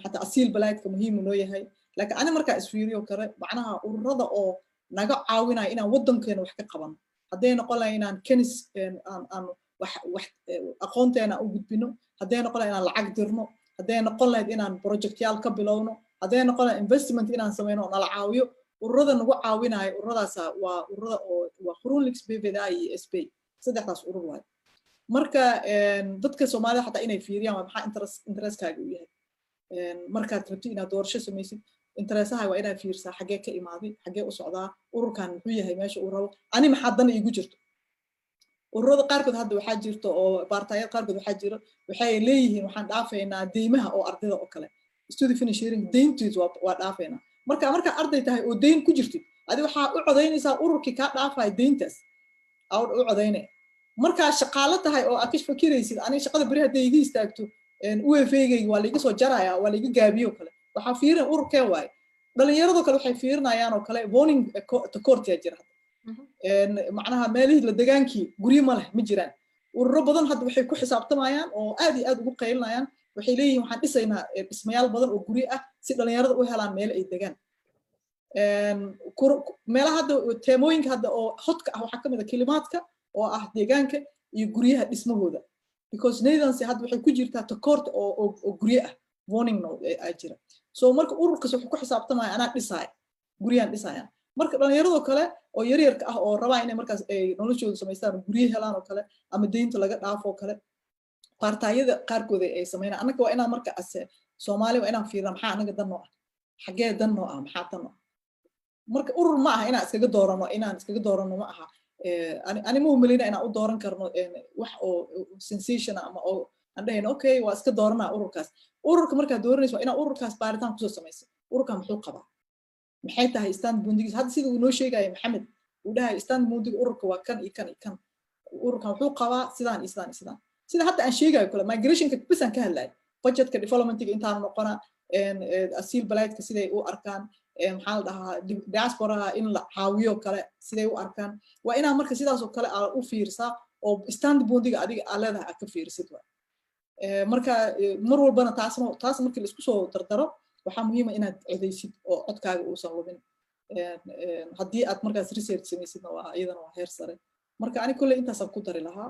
xataa asiil balaadka muhiim noo yahay laakiin ani markaa isfiiriyo kale macnaha ururada oo naga caawinaya inaan wadankeena wax ka qaban hadday noqon lahayd inaan kenis aan wax aqoonteena u gudbino hadday noqon lahayd inaan lacag dirno hadday noqon lahayd inaan projectyaal ka bilowno hadday noqon lahayd investment inaan sameyno nala caawiyo ururada nagu caawinaya ururadaas waa ururada oo waa Qurunlikis BPDA iyo SB saddexdaas urur waay marka dadka Soomaalida xataa inay fiiriyaan waa maxaa interestkaaga u yahay markaad rabto inaad doorasho samaysid interesaha waa inaad fiirsaa xagee ka imaaday xagee u socdaa ururkan muxuu yahay meesha uu rabo ani maxaa dan iigu jirto ururada qaarkood hadda waxaa jirto oo baartaayad qaarkood waxaa jiro waxay leeyihiin waxaan dhaafaynaa deymaha oo ardayda oo kale student finish sharing deyntiis waa dhaafaynaa marka arday tahay oo deyn ku jirtid adi waxaa u codaynaysaa ururkii kaa dhaafaya deyntaas aa u codaynay markaa shaqaalo tahay oo aad ka fakiraysid ani shaqada beri hadday iga istaagto UFA-gayga waa laiga soo jaraya waa laiga gaabiyo kale waxaa fiirin ururkee waaye dhalinyarado kale waxay fiirinayaan oo kale voting takoortiyaa jira macnaha meelihii la degaankii guryo ma leh ma jiraan ururo badan hadda waxay ku xisaabtamayaan oo aad iyo aad ugu qaylinayaan waxay leeyihiin waxaan dhisaynaa dhismayaal badan oo guryo ah si dhalinyarada u helaan meel ay degaan meelaha hadda teemooyinka hadda oo hodka ah waxaa ka mid ah kelimaadka oo ah deegaanka iyo guryaha dhismahooda because Netherlands hadda waxay ku jirtaa takoorta oo guryo ah warning note ay jira so marka ururkaas wuxuu ku xisaabtamaya anaa dhisaay guryahan dhisaya marka dhalinyarada kale oo yaryarka ah oo rabaa inay markaas ay noloshooda samaystaan guryo helaan oo kale ama deynta laga dhaafo oo kale partayada qaarkood ay sameeyaan anaga waa inaan marka Soomaali waa inaan fiirno maxaa anaga dan noo ah xagee dan noo ah maxaa tan marka urur ma aha inaan iskaga doorano ma aha ani ma umaleynaa inaan u dooran karno wax oo sensation ama oo aan dhahayn okay waa iska dooranaa ururka markaa dooranayso waa inaa ururkaas baaritaan kusoo samaysa ururka muxuu qabaa maxay tahay stand bundigiis hadda sida uu noo sheegaya maxamed uu dhahay stand bundiga ururka waa kan iyo kan iyo kan ururka wuxuu qabaa sidaan iyo sidaan iyo sidaan sida hadda aan sheegayo kale migrationka bas aan ka hadlay budgetka developmentiga intaan noqona asiil balaydka siday u arkaan maxaa la dhahaa diasporaha in la caawiyo kale siday u arkaan waa inaa marka sidaas oo kale aad u fiirsaa oo stand bundiga adiga aad leedahay aad ka fiirisid marka mar walbana taas markii la isku soo dardaro waxaa muhiim ah inaad codaysid oo codkaaga uusan lumin haddii aad markaas research samaysidna waa iyadana waa heer sare marka ani kulley intaasaan ku dari lahaa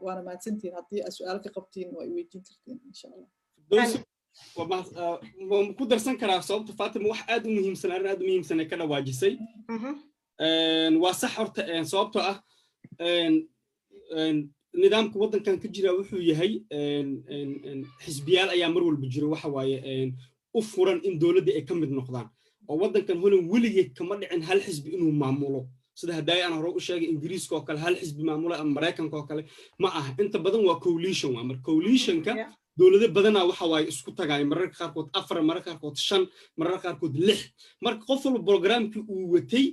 waana mahadsantihiin haddii aad su-aal ka qabtiin waa i weydiin kartiin insha allah waan ku darsan karaa sababta Fatima wax aad u muhiimsan arrin aad u muhiimsan ay ka dhawaajisay waa sax horta sababtoo ah nidaamka waddankan ka jira wuxuu yahay xisbiyaal ayaa mar walba jira waxa waaye u furan in dawladda ay ka mid noqdaan oo waddankan Holland weligeed kama dhicin hal xisbi inuu maamulo sida haday aan hore u sheegay Ingiriiska oo kale hal xisbi maamulo ama Mareykanka oo kale ma aha inta badan waa coalition waa mar coalitionka dawladda badana waxa waaye isku tagaay mararka qaarkood 4 mararka qaarkood 5 mararka qaarkood 6 marka qof walba programkii uu watay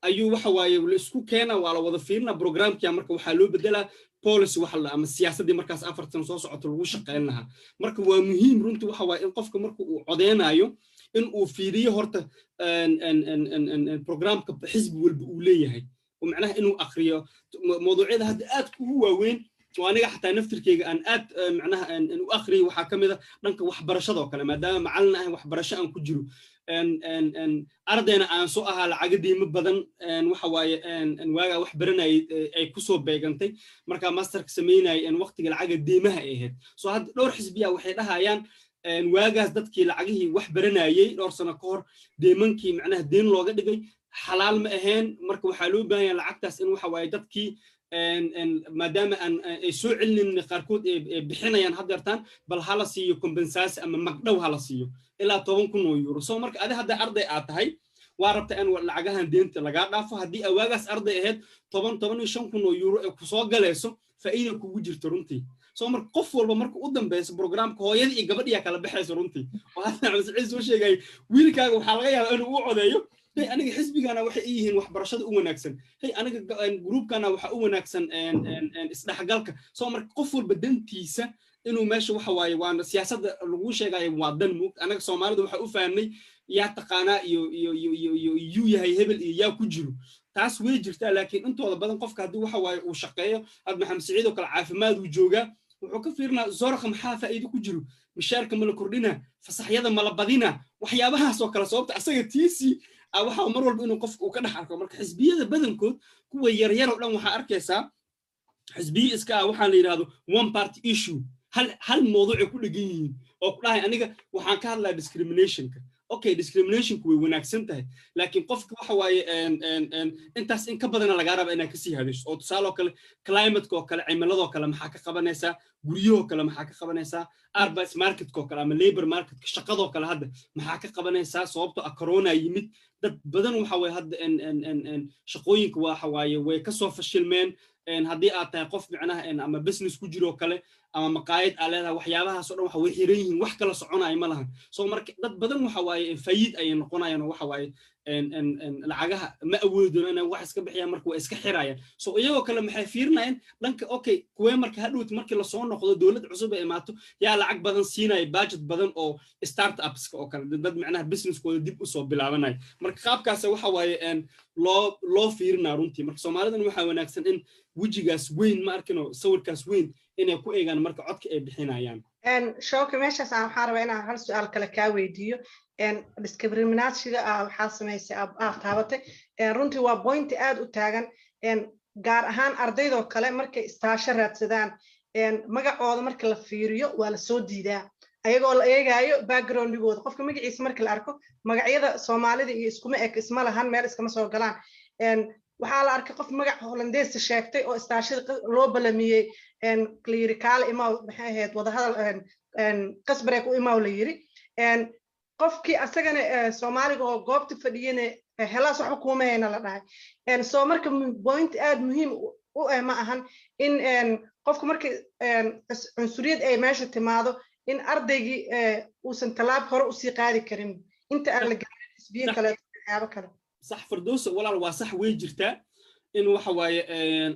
ayuu waxa waaye la isku keenaa waa la wada fiirna programkii marka waxa loo bedelaa policy waxa la ama siyaasadii markaas 4 sano soo socoto lagu shaqeyn lahaa marka waa muhiim runtii waxa waaye in qofka marka uu codeenayo in uu fiiriyo horta programka xisbi walba uu leeyahay oo macnaha inuu akhriyo mowduucyada hadda aad ugu waaweyn وأنا حتى نفتر كي أن معناها أن أخري وحكمه دنك وحبرشة كلام ما معلنا وحبرشة أن كجرو أن أردنا أن سوءها العقدي مبدن أن وحواي أن واجا وحبرنا أي كسب بيجنتي مركا ماستر سمينا أن وقت العقدي ما هي سو هاد دور حزبية وحيدها يعني أن واجا ضدك العقدي وحبرنا يي دور سنة كور ديمنكي معناها دين لوجد جاي حلال ما هين مركا وحلو بين العقدس إن وحواي ضدك ما دام أن سوء علم قاركود بحنا حضرتان بل هالسيو كومبنساس أما مقدو هالسيو إلا 10 كن يورو سو مرك هذا أرضي أتهاي وعرفت أن العجها دينت لقى فهدي أواجس أرضي هاد 10 كن يورو كسوق جلسوا فإيه كوجر ترنتي سو مرك قفل ومرك قدام بس برنامج هوايد إجابة يا كلا بحث رنتي وهذا عم عز وش جاي ويلكا وحلقة أنا وعديه هي أنا حسبي أنا وحقيقين وحبرشة ونكسن هي أنا جروب كان وحقو ونكسن إن إصلاح جالك صامر قفل بدن تيسة إنه ماشي وحواي وأنا سياسة الوجوش جاي وعدن موك أنا صامر ده وحقو فهمني يعتقنا يو هي هبل يا كجرو تعس ويجرت لكن أنتوا هذا بدن قف كهدو وحواي وشقية هذا محمد سعيد وكل عافماد وجوجا وحكفيرنا زارق محافة إيدو كجرو مشاركة من الكردنا فصحيا ملبدينا وحيابها سوكر صوبت أصير تيسي waxa mar walba inuu qofku ka dhaxarko marka xisbiyada badankood kuwa yar yar oo dhan waxa arkaysaa xisbiyi iska waxa la yiraahdo one party issue hal mowduuc ku dhagan yihiin oo ku dhahay aniga waxaan ka hadlaa discriminationka okay discriminationku way wanaagsan tahay laakiin qofka waxa waaye intaas in ka badan laga rabo inaad ka sii hadasho oo tusaale kale climate-ka oo kale cimilada kale maxaa ka qabanaysaa guryaha kale maxaa ka qabanaysaa arbeit market-ka kale ama labor market-ka shaqada kale hadda maxaa ka qabanaysaa sababtoo ah corona yimid dad badan waxa way hadda shaqooyinka waxa waaye way ka soo fashilmeen haddii aad tahay qof macnaha ama business ku jiro kale ama maqaayad aad leedahay waxyaabahaas oo dhan waxa way xiran yihiin wax kala soconaya ma lahan soo marka dad badan waxa waaye fayid ay noqonayaan waxa waaye lacagaha ma awoodin inay wax iska bixiyaan marka way iska xirayaan soo iyagoo kale maxay fiirinayaan dhanka okay kuwee marka hadhowt markii la soo noqdo dawlad cusub ay imaato yaa lacag badan siinaya budget badan oo startups oo kale dad macnaha businesskooda dib u soo bilaabanaya marka qaabkaas waxa waaye loo fiirinaa runtii marka Soomaalidan waxa wanaagsan in wajigaas weyn ma arkino sawirkaas weyn inay ku eegaan marka codka ay bixinayaan shooka meeshaas aan waxaan rabaa inaan hal su'aal kale ka weydiiyo discrimination waxaa samaysay taabatay runtii waa point aad u taagan gaar ahaan ardaydoo kale markay istaasho raadsadaan magacooda marka la fiiriyo waa la soo diidaa ayagoo la eegaayo backgroundigooda qofka magaciisa marka la arko magacyada Soomaalida iyo iskuma eg isma lahan meel iskama soo galaan waxaa la arkay qof magac Hollandees sheegtay oo istaashada loo balamiyay clerical imaw maxay ahayd wada hadal qasbareek u imaw la yiri qofkii asagana Soomaaliga oo goobta fadhiyana helaas waxba kuma hayna la dhahay soo marka point aad muhiim u ah ma ahan in qofku marka cunsuriyad ay meesha timaado in ardaygii uusan talaab hore u sii qaadi karin inta aan la gaarin isbiin kale waxyaabo kale صح فردوس ولا وصح ويجرتا إن وحواي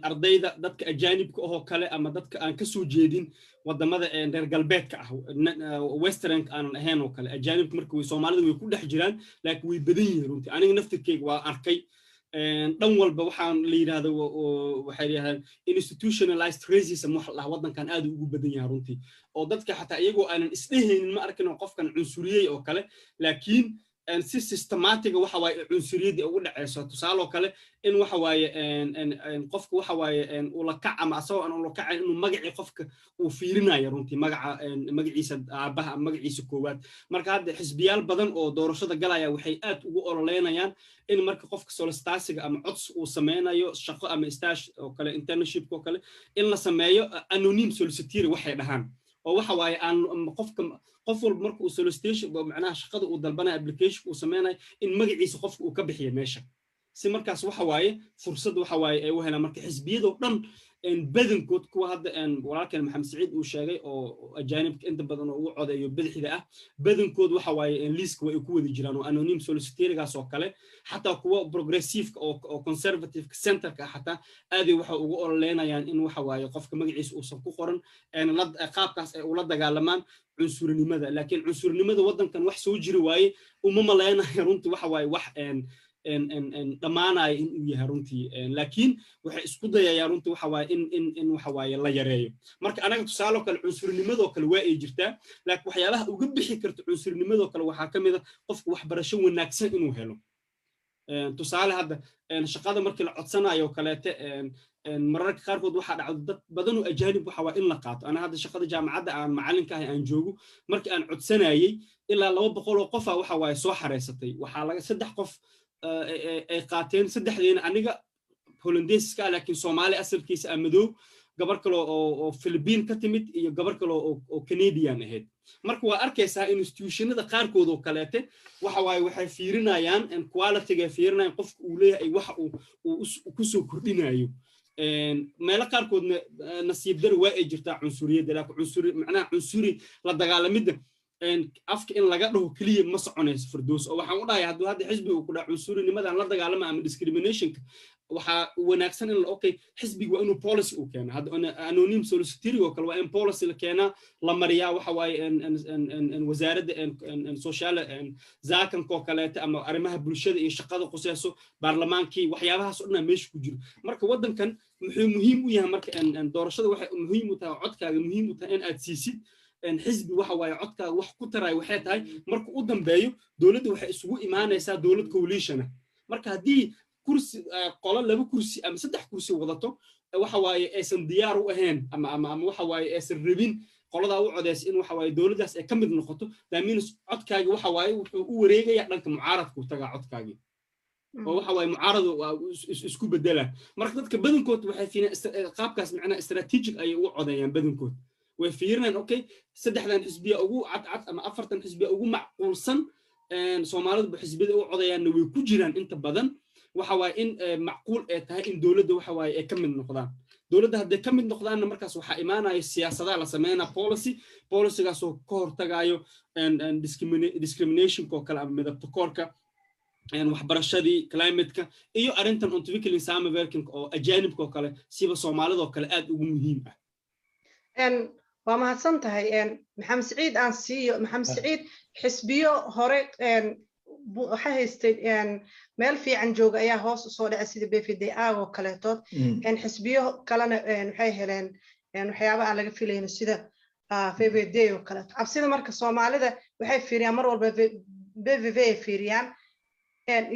أرضيدا دتك أجانب كأهو كله أما دتك أن كسو جيدين وضمذا درجال بيت كأهو ويسترن أنا هنا وكله أجانب مركوي سومالي ويكون حجران لكن ويبدين رونتي أنا نفت كيك وأركي دول بوحان لي هذا وحيري هذا institutionalized racism وحلا وضن كان آدو وبدين رونتي أو دتك حتى يجو أنا إستهين ما أركن وقف كان عنصرية أو كله لكن si systematic waxa way cunsuriyada ugu dhacayso tusaale kale in waxa way qofku waxa way uu la kac ama asoo aan ula kacay inuu magaci qofka uu fiirinayo runtii magaciisa aabaha magaciisa koowaad marka hadda xisbiyaal badan oo doorashada galaya waxay aad ugu ololeynayaan in marka qofka solistasiga ama cods uu sameynayo shaqo ama stage oo kale internship oo kale in la sameeyo anonymous solicitor waxay dhahaan oo waxa way aan qofka qof walba marka uu solicitation macnaha shaqada uu dalbanay application uu sameeyay in magaciisa qofka uu ka bixiyo meesha si markaas waxa waaye fursad waxa waaye ay u helaan marka xisbiyada oo dhan badankood kuwa hadda walaalkeen Maxamed Saciid uu sheegay oo ajaanibka inta badan oo u codeeyo bidixda ah badankood waxa waaye liiska way ku wada jiraan oo anonymous solicitor-gaas oo kale xataa kuwa progressive oo conservative center-ka xataa aad waxa ugu ololeynayaan in waxa waaye qofka magaciisa uu soo ku qoran qaabkaas ay ula dagaalamaan cunsurinimada laakiin cunsurinimada wadankan wax soo jiri waaye uma maleeynayo runtii waxa waaye wax dhamaanay in uu yahay runtii laakiin waxa isku dayayaan runtii waxa waaye in waxa waaye la yareeyo marka anaga tusaale kale cunsurinimada kale waa ay jirtaa laakiin waxyaabaha uga bixi karta cunsurinimada kale waxa kamid ah qofku waxbarasho wanaagsan inuu helo tusaale hadda shaqada markii la codsanayo kaleete mararka qaarkood waxa dhacdo dad badan oo ajaanib waxa waa in la qaato ana hadda shaqada jaamacadda aan macalinka ahay aan joogo markii aan codsanayay ilaa 200 oo qof waxa waa soo xareysatay waxa laga 3 qof ay qaateen saddexdeena aniga Hollandeeska laakiin Soomaali asalkiisa amadow gabar kale oo Philippine ka timid iyo gabar kale oo Canadian ahayd marka waa arkaysaa institutionada qaarkood oo kaleete waxa waaye waxay fiirinayaan quality-ga fiirinayaan qofka uu leeyahay waxa uu ku soo kordhinayo meelo qaarkoodna nasiib dar waa ay jirtaa cunsuriyada laakiin cunsuri macnaha cunsuri la dagaalamida afka in laga dhaho kaliya ma soconayso Firdaws oo waxaan u dhahay haddii hadda xisbi uu ku dhaco cunsurinimada la dagaalamo ama discrimination waxa wanaagsan in okay xisbigu waa inuu policy uu keeno hadda anonymous solicitor oo kale waa in policy la keena la mariyaa waxa waaye wasaaradda social zaakan ko kaleeta ama arrimaha bulshada iyo shaqada qusayso baarlamaankii waxyaabahaas oo dhan meesha ku jiro marka wadankan muxuu muhiim u yahay marka doorashada waxay muhiim u tahay codkaaga muhiim u tahay in aad siisid xisbi waxa waaye codkaaga wax ku taray waxay tahay marka u dambeeyo dawladdu waxay isugu imaanaysaa dawlad coalition marka hadii kursi qolo 2 kursi ama 3 kursi wadato waxa waaye aysan diyaar u ahayn ama waxa waaye aysan rabin qolada u codeys in waxa waaye dawladdaas ay ka mid noqoto daamiinus codkaaga waxa waaye wuxuu u wareegaya dhanka mucaaradku taga codkaaga oo waxa waaye mucaaradu isku bedela marka dadka badankood waxay fiinaan qaabkaas macna strategic ay u codeeyaan badankood way fiirinayaan okay saddexdan xisbiya ugu cad ama afartan xisbiya ugu macquulsan Soomaalidu xisbiyada u codeeyaan way ku jiraan inta badan waxa waaye in macquul ay tahay in dawladda waxa waaye ay ka mid noqdaan dawladda hadday ka mid noqdaan markaas waxa imaanaya siyaasadaha la sameeyna policy-gaas oo ka hortagayo discrimination ko kala ama midabta koorka waxbarashadii climate-ka iyo arintan ontwickling samaverking oo ajaanibka oo kale siba Soomaalida oo kale aad ugu muhiim ah waa mahadsan tahay Maxamed Saciid aan siiyo Maxamed Saciid xisbiyo hore waxa haystay meel fiican jooga ayaa hoos u soo dhacay sida BFDA oo kaleetood xisbiyo kalena waxay heleen waxyaabaha aan laga filayno sida FVD oo kaleeto cabsida marka Soomaalida waxay fiiriyaan mar walba BVV fiiriyaan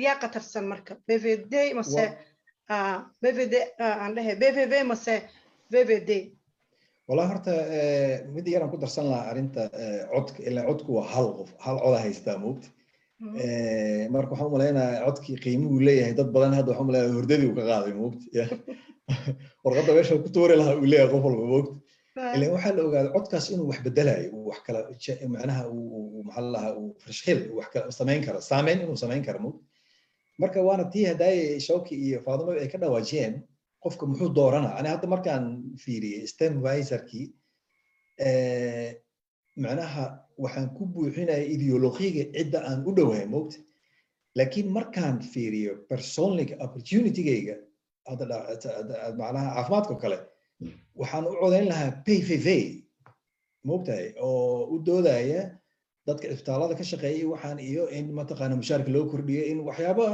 yaa qatarsan marka BVD mase BVD aan dhahay BVV mase VVD والله horta mid yar aan ku darsan lahaa arinta codka ilaa codku waa hal qof hal cod haysta moogta marka waxaan u maleynayaa codkii qiimuhu leeyahay dad badan hadda waxaan u maleynayaa hurdadii uu ka qaaday moogta warqadda meesha ku tuuri lahaa uu leeyahay qof walba moogta ilaa waxaa la ogaaday codkaas inuu wax bedelayo uu wax kala macnaha uu maxaa la lahaa uu farshil wax kala samayn karo saameyn inuu samayn karo moogta marka waana tii hadday Shawki iyo Faadimo ay ka dhawaajiyeen qofka muxuu dooranaa ani hadda markaan fiiriyay STEM advisorkii macnaha waxaan ku buuxinaya ideologiga cidda aan u dhowahay moogta laakiin markaan fiiriyo personal opportunity-gayga hadda macnaha caafimaadka kale waxaan u codayn lahaa PVV moogtahay oo u doodaya dadka isbitaalada ka shaqeeyay waxaan iyo in mataqaana mushaarka loo kordhiyo in waxyaabo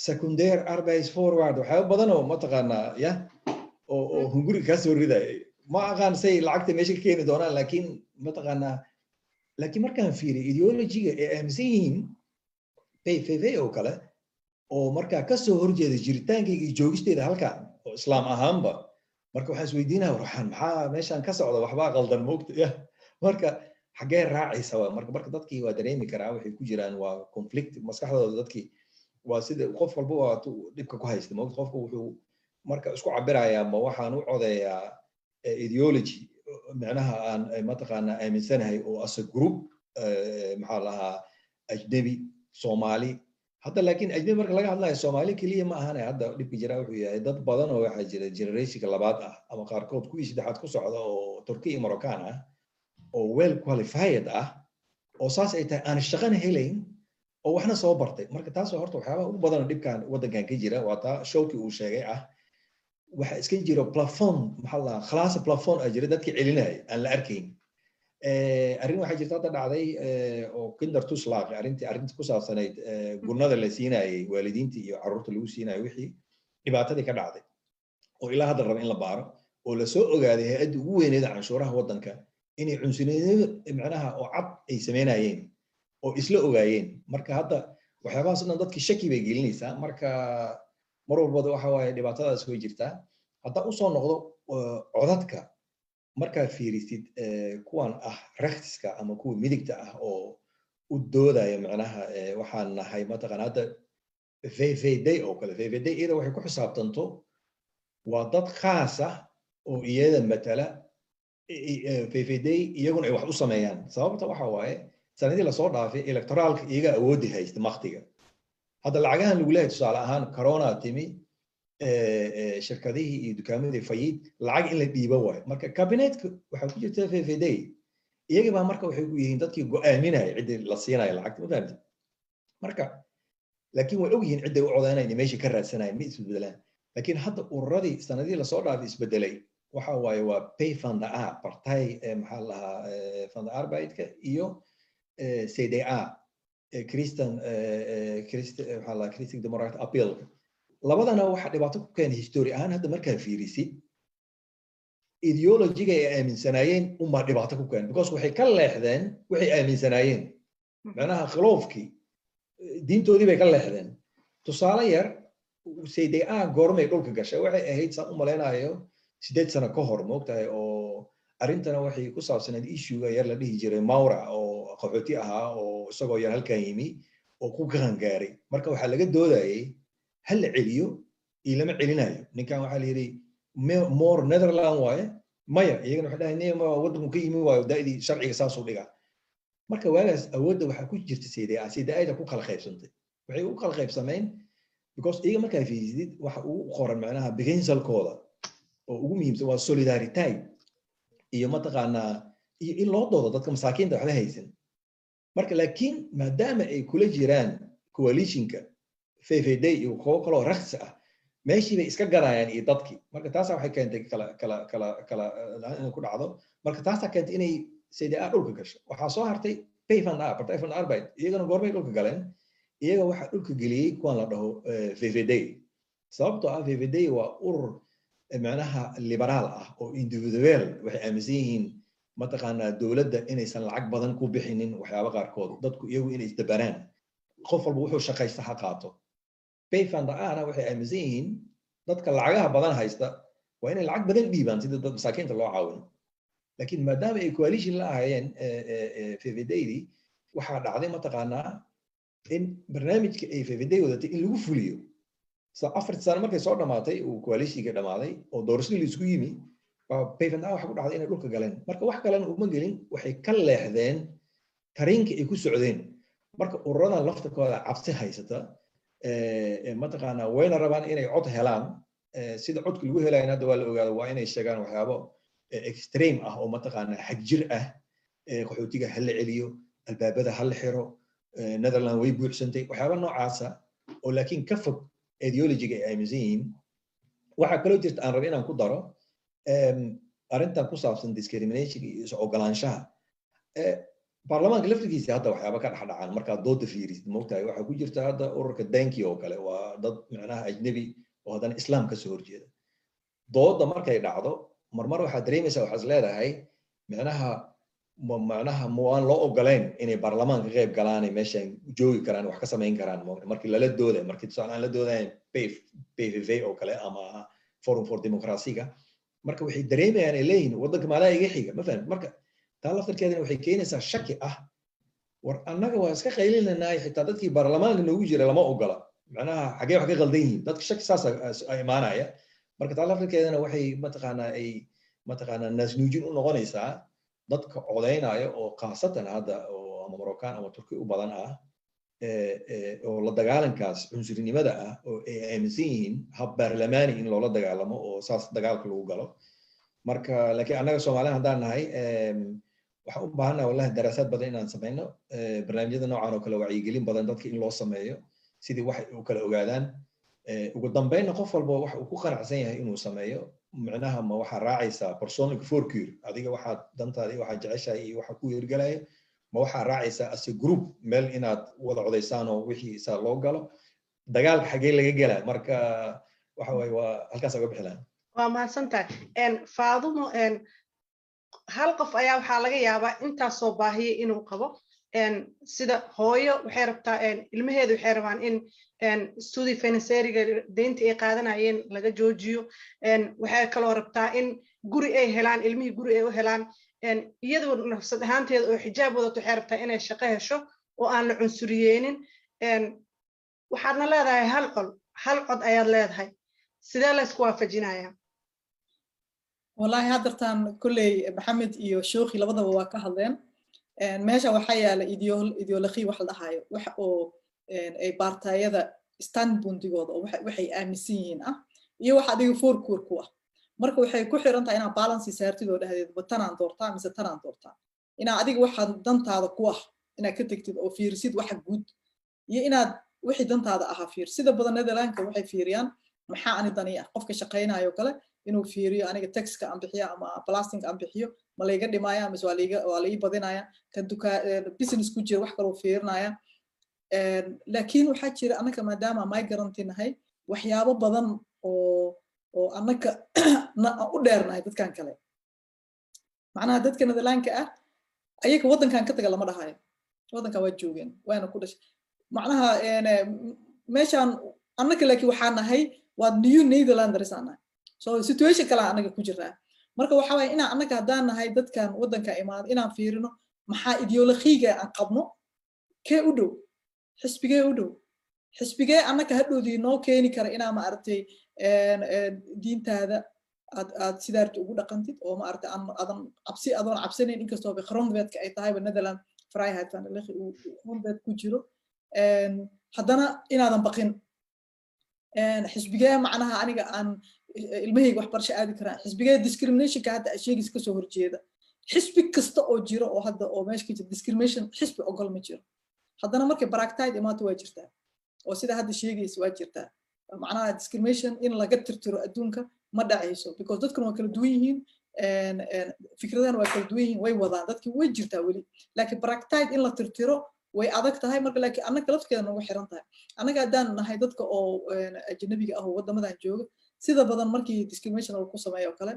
secondary arbeids forward waxyaabo badan oo mataqaana ya oo hunguri ka soo riday ma aqaan say lacagta meesha ka keeni doonaan laakiin mataqaana laakiin markaan fiiriyo ideologiga ee aaminsan yihiin PVV oo kale oo markaa ka soo horjeeda jiritaankayga iyo joogisteeda halkan oo islaam ahaanba marka waxaan isweydiinaa waxaan maxaa meeshaan ka socda waxbaa qaldan moogta ya marka xagee raacaysa marka dadkii waa dareemi karaa waxay ku jiraan waa conflict maskaxdooda dadkii waa sida qof walba waa dhibka ku haysta moogta qofku wuxuu marka isku cabirayaa ma waxaan u codeeyaa ideology macnaha aan mataqaana aaminsanahay oo as a group maxaa lahaa ajnabi Soomaali hadda laakiin ajnabi marka laga hadlayo Soomaali kaliya ma ahana hadda dhibka jira wuxuu yahay dad badan oo waxa jira generation labaad ah ama qaarkood kuwii saddexaad ku socda oo Turki iyo Moroccan ah oo well qualified ah oo saas ay tahay aan shaqana helayn oo waxna soo bartay marka taas horta waxyaaba ugu badan dhibkan wadankan ka jira waa taa Shawki uu sheegay ah waxa iska jiro platform maxaa la khalaas platform ajira dadkii celinay aan la arkayn arrin waxa jirta hadda dhacday oo kinder tuslaaq arrintii ku saabsanayd gurnada la siinayay waalidiinta iyo carruurta lagu siinayay wixii dhibaatadii ka dhacday oo ilaa hadda raba in la baaro oo la soo ogaaday hay'adda ugu weyneed canshuuraha wadanka inay cunsurinimada macnaha oo cad ay sameynayeen oo isla ogaayeen marka hadda waxyaabahaas dhan dadkii shaki bay gelinaysaa marka mar walba waxa waaye dhibaatadaas way jirtaa hadda u soo noqdo codadka marka fiirisid kuwan ah rechtska ama kuwa midigta ah oo u doodaya macnaha waxaan nahay mataqaan hadda VVD oo kale VVD iyada waxay ku xisaabtanto waa dad khaas ah oo iyada matala VVD iyaguna ay wax u sameeyaan sababta waxa waaye sanadii la soo dhaafay electoralka iyaga awoodi haysta waqtiga hadda lacagahan lagu leeyahay tusaale ahaan corona timi shirkadihii iyo dukaamadii fayid lacag in la dhiibo waayo marka cabinetka waxa ku jirta VVD iyaga baa marka waxay ku yihiin dadkii go'aaminaya cidii la siinayo lacagta ma fahamtid marka laakiin way ogyihiin cidday u codeynayaan meesha ka raadsanayaan ma isbedelaan laakiin hadda ururadii sanadii la soo dhaafay isbedelay waxa waaye waa pay fund partay maxaa lahaa fund arbeidka iyo CDA Christian maxaa lahaa Christian Democrat Appeal labadana waxa dhibaato ku keenay history ahaan hadda markaa fiirisid ideologiga ay aaminsanaayeen uma dhibaato ku keenay because waxay ka leexdeen waxay aaminsanaayeen macnaha khilaafkii diintoodii bay ka leexdeen tusaale yar CDA goormay dhulka gashay waxay ahayd saan u maleynayo 8 sano ka hor moogtahay oo arrintana waxay ku saabsaneed issue yar la dhihi jiray Maura oo qaxooti ahaa oo isagoo yar halkan yimi oo ku gaaray marka waxa laga doodayay hal celiyo ilama celinayo ninkan waxa la yiri more Netherland waaye maya iyagana waxa dhahay ma wadanku ka yimi waayo daadii sharciga saas u dhiga marka waagaas awoodda waxa ku jirta CDA ku kala qaybsantay waxay u kala qaybsameen because iyaga markaa fiisid waxa uu qoran macnaha biginsalkooda oo ugu muhiimsan waa solidarity iyo mataqaanaa iyo in loo doodo dadka masaakiinta waxba haysan marka laakiin maadaama ay kula jiraan coalitionka VVD iyo kuwa kale oo rakhsi ah meeshii bay iska garayaan iyo dadkii marka taas waxay keentay kala in ku dhacdo marka taas keentay inay CDA dhulka gasho waxa soo hartay pay fund partay fund arbeid iyagana goormay dhulka galeen iyaga waxa dhulka geliyay kuwan la dhaho VVD sababtoo ah VVD waa urur macnaha liberaal ah oo individual waxay aaminsan yihiin mataqaanaa dawladda inaysan lacag badan ku bixinin waxyaabo qaarkood dadku iyagu inay isdabaraan qof walba wuxuu shaqaysta ha qaato payfund ahna waxay aaminsan yihiin dadka lacagaha badan haysta waa inay lacag badan dhiibaan sida dad masaakiinta loo caawino laakiin maadaama ay coalition la ahaayeen FFDaydi waxaa dhacday mataqaanaa in barnaamijka ay FFday wadatay in lagu fuliyo 4 sano markay soo dhamaatay uu coalitionka dhamaaday oo doorashadii la isku yimi payfund waxa ku dhacday inay dhulka galeen marka wax kalena uma gelin waxay ka leexdeen tariinka ay ku socdeen marka ururadan laftakooda cabsi haysata mataqaanaa wayna rabaan inay cod helaan sida codka lagu helayna hadda waa la ogaado waa inay sheegaan waxyaabo extreme ah oo mataqaanaa xagjir ah qaxootiga ha la celiyo albaabada ha la xiro Netherland way buuxsantay waxyaabo noocaasa oo laakiin ka fog ideology-ga ay aaminsan yihiin waxaa kaloo jirta aan rabo inaan ku daro arrintan ku saabsan discrimination iyo is ogolaanshaha baarlamaanka laftigiisa hadda waxyaaba ka dhexdhacaan markaad dooda fiirisid moogtahay waxaa ku jirta hadda ururka danki oo kale waa dad macnaha ajnabi oo haddana islaam ka soo horjeeda dooda markay dhacdo marmar waxaad dareemaysaa waxaad leedahay macnaha ma aan loo ogoleyn inay baarlamaanka qayb galaanay meeshaan joogi karaan wax ka samayn karaan markii lala dooday markii tusaale aan la doodayn PVV oo kale ama Forum for Democracy-ga marka waxay dareemayaan ay leeyihiin waddanka maalaha iga xiga ma fahant marka taa laftarkeedana waxay keenaysaa shaki ah war annaga waa iska qaylinanahay xitaa dadkii baarlamaanka noogu jira lama ogola macnaha xagee wax ka qaldan yihiin dadka shaki saas imaanaya marka taa laftarkeedana waxay mataqaanaa naasnuujin u noqonaysaa dadka codeynaya oo khaasatan hadda oo ama Moroccan ama Turki u badan ah oo la dagaalankaas cunsurinimada ah oo ay aaminsan yihiin hab baarlamaani in loola dagaalamo oo saas dagaalka lagu galo marka laakiin annaga Soomaaliya haddaan nahay waxaan u baahanahay wallahi daraasaad badan inaan sameyno barnaamijyada noocan oo kale wacyigelin badan dadka in loo sameeyo sidii wax u kala ogaadaan ugu dambeynna qof walba wax uu ku qanacsan yahay inuu sameeyo macnaha ma waxa raacaysaa personic forcure adiga waxaad dantaada waxaad jeceshahay iyo waxa ku hirgalaya ma waxa raacaysaa as a group meel inaad wada codeysaan oo wixii saa loo galo dagaalka xagee laga galaa marka waxa way waa halkaas uga bixinaa waa mahadsantahay Faadumo hal qof ayaa waxaa laga yaabaa intaas soo baahiye inuu qabo sida hooyo waxay rabtaa ilmaheedu waxay rabaan in study financieriga deynta ay qaadanayeen laga joojiyo waxay kaloo rabtaa in guri ay helaan ilmihii guri ay u helaan iyadoo nafsad ahaanteeda oo xijaab wadato waxay rabtaa inay shaqo hesho oo aan la cunsuriyeenin waxaadna leedahay hal cod ayaad leedahay sidee la isku waafajinayaa wallahi haddartaan kulley maxamed iyo shooki labadaba waa ka hadleen meesha waxaa yaala ideology wax la dhahayo wax oo ay baartaayada standbundigooda oo waxay aaminsan yihiin ah iyo wax adiga foorkuur ku ah marka waxay ku xiran tahay inaad balance saartid oo dhahdeed tanaan doortaa mise tanaan doortaa inaad adiga waxaad dantaada ku ah inaad ka tagtid oo fiirisid waxa guud iyo inaad wixii dantaada ahaa fiir sida badan Netherlandka waxay fiiriyaan maxaa ani dani ah qofka shaqaynayo kale inuu fiiriyo aniga taxka aan bixiyo ama plastic aan bixiyo ma layga dhimaaya mise waa la ii badinaya kan business ku jira wax kale oo fiirinaya laakiin waxaa jira anaka maadaama migrant nahay waxyaabo badan oo anaka u dheernahay dadkan kale macnaha dadka Netherlandka ah ayaga wadankan ka taga lama dhahayo wadankan waa joogeen waana ku dhashay macnaha meeshaan anaka laakiin waxaa nahay waa new Netherlanders anahay so situation kale anaga ku jiraa marka waxa way inaan anaga hadaan nahay dadkan wadanka imaad inaan fiirino maxaa ideologiga aan qabno kee u dhow xisbigee anaga hadhoodii noo keeni kara inaan ma aragtay diintaada aad sidaarta ugu dhaqantid oo ma aragtay adan cabsanayn inkastoo grondwetka ay tahay Netherland vrijheid van de liggen uu grondwet ku jiro haddana inaadan baqin xisbigee macnaha aniga aan ilmahayga waxbarasho aadi karaan xisbigee discriminationka hadda sheegis ka soo horjeeda xisbi kasta oo jiro oo hadda oo meesha ka jira discrimination xisbi ogol ma jiro haddana markay baragtayd imaato waa jirtaa oo sida hadda sheegaysa waa jirtaa macnaha discrimination in laga tirtiro adduunka ma dhacayso because dadkan waa kala duwan yihiin fikradana waa kala duwan yihiin way wadaan dadkii way jirtaa weli laakiin baragtayd in la tirtiro way adag tahay marka laakiin annaga lafteeda nagu xiran tahay annaga haddaan nahay dadka oo ajnabiga ah oo waddamadan jooga sida badan markii discrimination lagu sameeyo oo kale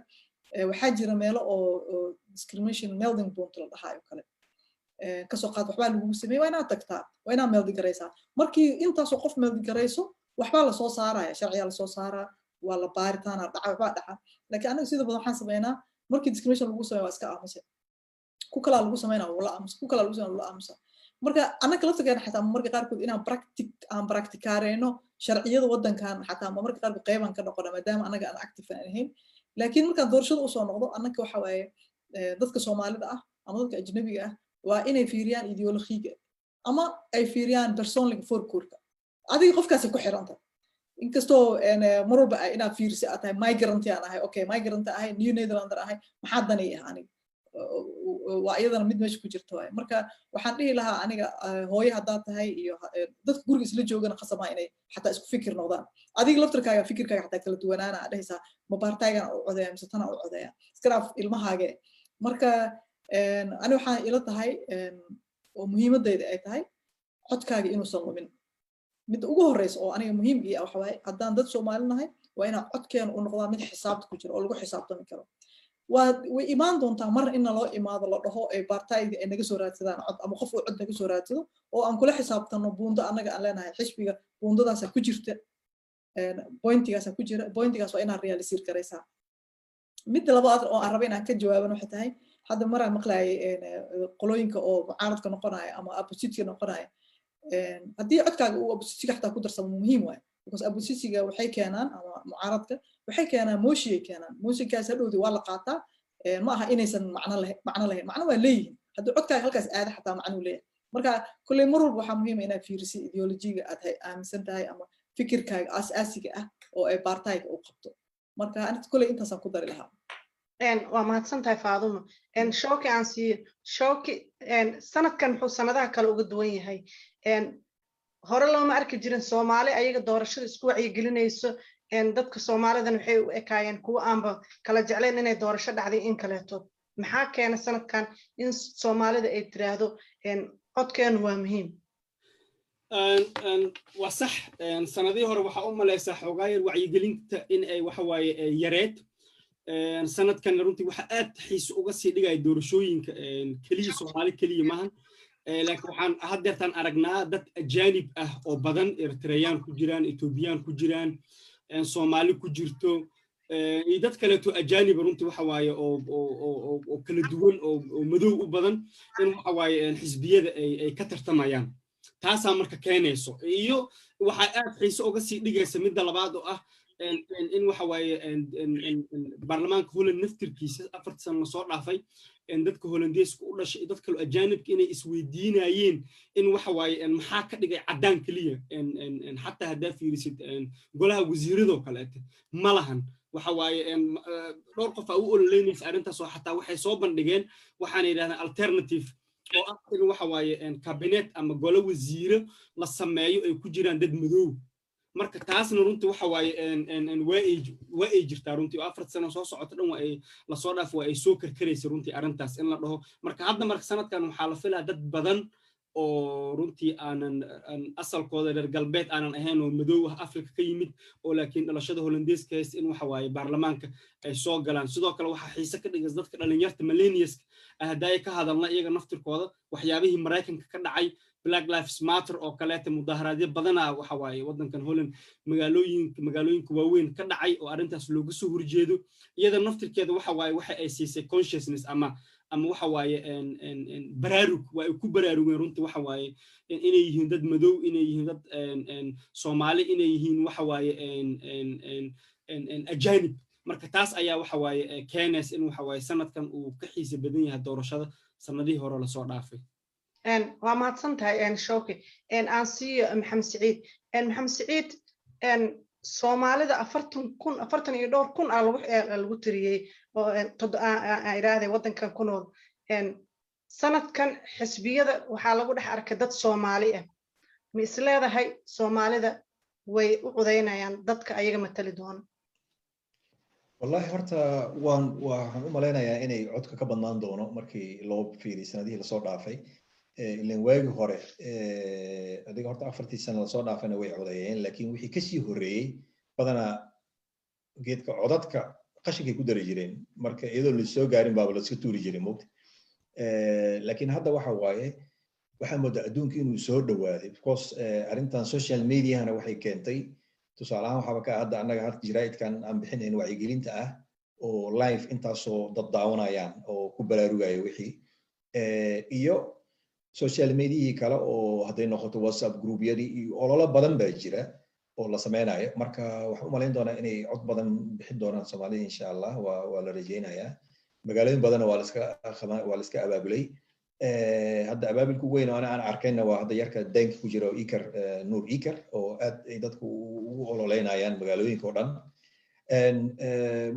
waxaa jira meelo oo discrimination melding point la dhahayo kale kasoo qaad waxbaa lagugu sameeyey waa inaad tagtaa waa inaad meeldi garaysaa markii intaasoo qof meeldi garayso waxbaa lasoo saaraya sharciyaa lasoo saaraa waa la baaritaana dhaca waxbaa dhaca laakiin anaga sida badan waxaan sameynaa markii discrimination lagu sameeyo waa iska aamusa ku kalaa lagu sameynaa wala aamusa ku kalaa lagu sameynaa wala aamusa marka anaga laftigeena xataa marka qaarkood inaan practicaareyno sharciyada waddankan xataa marka qaarkood qeybaan ka noqona maadaama anaga aan active aan ahayn laakiin markaan doorashada usoo noqdo anaga waxa waaye dadka soomaalida ah ama dadka ajnabiga ah waa inay fiiriyaan ideologiga ama ay fiiriyaan personaliga forkoorka adiga qofkaasi ku xiranta inkastoo mar walba inaad fiirisi aad tahay migrant aan ahay okay migrant ahay new netherlander ahay maxaa danay ah aniga waa iyadana mid meesha ku jirta waay marka waxaan dhihi lahaa aniga hooyo haddaad tahay iyo dadka guriga isla joogana khasabaa inay xataa isku fikir noqdaan adiga laftarkaaga fikirkaaga xataa kala duwanaana aad dhahaysaa mabaartaagan u codeeya mise tana u codeeya iskaraaf ilmahaage marka ani waxaan ila tahay oo muhiimadayda ay tahay codkaaga inuusan lumin midda ugu horeysa oo aniga muhiim ii ah waxa waaye haddaan dad Soomaali nahay waa inaan codkeena u noqdaa mid xisaabta ku jiro oo lagu xisaabtami karo way imaan doontaa mar in loo imaado la dhaho ay baartayga ay naga soo raadsadaan cod ama qof uu cod naga soo raadsado oo aan kula xisaabtano buundo anaga aan leenahay xisbiga buundadaas ku jirta pointigaas ku jira pointigaas waa inaan realisir karaysaa midda labaad oo aan rabo inaan ka jawaabano waxay tahay hadda maraan maqlaayay qolooyinka oo mucaaradka noqonaya ama opposition noqonaya haddii codkaaga uu opposition xataa ku darsamo muhiim waay because opposition waxay keenaan ama mucaaradka waxay keenaan mooshiye keenaan mooshinkaas hadhowdi waa la qaataa ma aha inaysan macno lahayn macno waa leeyihiin haddii codkaaga halkaas aada xataa macno leeyahay marka kulley mar walba waxaa muhiim inaad fiiriso ideolojiga aad aaminsan tahay ama fikirkaaga asaasiga ah oo ay baartayga u qabto marka aniga kulley intaasaan ku dari lahaa waa mahadsantahay Faadumo shooki aan siiyo shooki sanadkan wuxuu sanadaha kale uga duwan yahay hore looma arki jirin Soomaali ayaga doorashada isku wacyigelinayso dadka Soomaalidan waxay u ekaayeen kuwa aanba kala jecleen inay doorasho dhacday in kaleeto maxaa keena sanadkan in Soomaalida ay tiraahdo codkeenu waa muhiim waa sax sanadii hore waxa u maleysaa xogaayar wacyigelinta in ay waxa waaye yareed sanadkan runtii waxa aad xiis uga sii dhigay doorashooyinka kaliya Soomaali kaliya maahan laakiin waxaan haddeertaan aragnaa dad ajaanib ah oo badan Eritrean ku jiraan Ethiopian ku jiraan Soomaali ku jirto iyo dad kale oo ajaanib runtii waxa waaye oo kala duwan oo madow u badan in waxa waaye xisbiyada ay ka tartamayaan taasaa marka keenayso iyo waxa aad xiis uga sii dhigaysa midda labaad oo ah in waxa waaye baarlamaanka Holland naftirkiisa 4 sano soo dhaafay dadka Hollandeeska u dhashay dad kale ajaanibka inay isweydiinayeen in waxa waaye maxaa ka dhigay cadaan kaliya xataa hadaa fiirisid golaha wasiirado kale ma lahan waxa waaye dhowr qof u ololeynaysa arintaas oo xataa waxay soo bandhigeen waxaan yiraahdaan alternative oo ah in waxa waaye cabinet ama golo wasiiro la sameeyo ay ku jiraan dad madow marka taasna runtii waxa waaye waa ay jirtaa runtii 4 sano soo socota dhan waa ay la soo dhaaf waa ay soo karkaraysa runtii arintaas in la dhaho marka hadda marka sanadkan waxaa la filaa dad badan oo runtii aanan asalkooda reer galbeed aanan ahayn oo madow ah Afrika ka yimid oo laakiin dhalashada Hollandeeska haysta in waxa waaye baarlamaanka ay soo galaan sidoo kale waxa xiisa ka dhigay dadka dhalinyarta millennials ahdaay ka hadalna iyaga naftirkooda waxyaabihii Mareykanka ka dhacay Black Lives Matter oo kaleeta mudaharaadyo badan waxa waaye wadankan Holland magaalooyinka waaweyn ka dhacay oo arintaas looga soo horjeedo iyada naftirkeeda waxa waaye waxa ay siisay consciousness ama waxa waaye baraarug waa ay ku baraarugeen runtii waxa waaye inay yihiin dad madow inay yihiin dad Soomaali inay yihiin waxa waaye ajaanib marka taas ayaa waxa waaye keenays in waxa waaye sanadkan uu ka xiisa badan yahay doorashada sanadihii hore la soo dhaafay waa mahadsantahay shooki aan siiyo Maxamed Saciid Soomaalida 40 iyo dhowr kun lagu tiriyay oo iraahday wadankan ku nool sanadkan xisbiyada waxaa lagu dhex arkay dad Soomaali ah ma isleedahay Soomaalida way u codeynayaan dadka ayaga matali doona wallahi horta waxaan u maleynayaa inay codka ka badnaan doono markii loo fiiriyo sanadihii la soo dhaafay ileen waagi hore adiga horta 4 sano la soo dhaafayna way codeeyeen laakiin wixii ka sii horeeyay badana geedka codadka qashinkay ku dari jireen marka iyadoo la soo gaarin baaba la iska tuuri jiray moogta laakiin hadda waxa waaye waxaa moodaa adduunka inuu soo dhawaaday because arrintan social mediahana waxay keentay tusaale ahaan waxaaba ka hadda annaga hadda jaraa'idkan aan bixinayn wacyigelinta ah oo live intaasoo dad daawanayaan oo ku baraarugaya wixii iyo social mediahii kale oo hadday noqoto whatsapp groupyadii iyo ololo badan baa jira oo la sameynayo marka waxaan u malayn doonaa inay cod badan bixin doonaan soomaalida insha allah waa la rajaynayaa magaalooyin badanna waa la iska abaabulay hadda abaabilku weyn oo aan arkayna waa hadda yarka daynka ku jira oo ikar nuur ikar oo aad ay dadku ugu ololeynayaan magaalooyinka oo dhan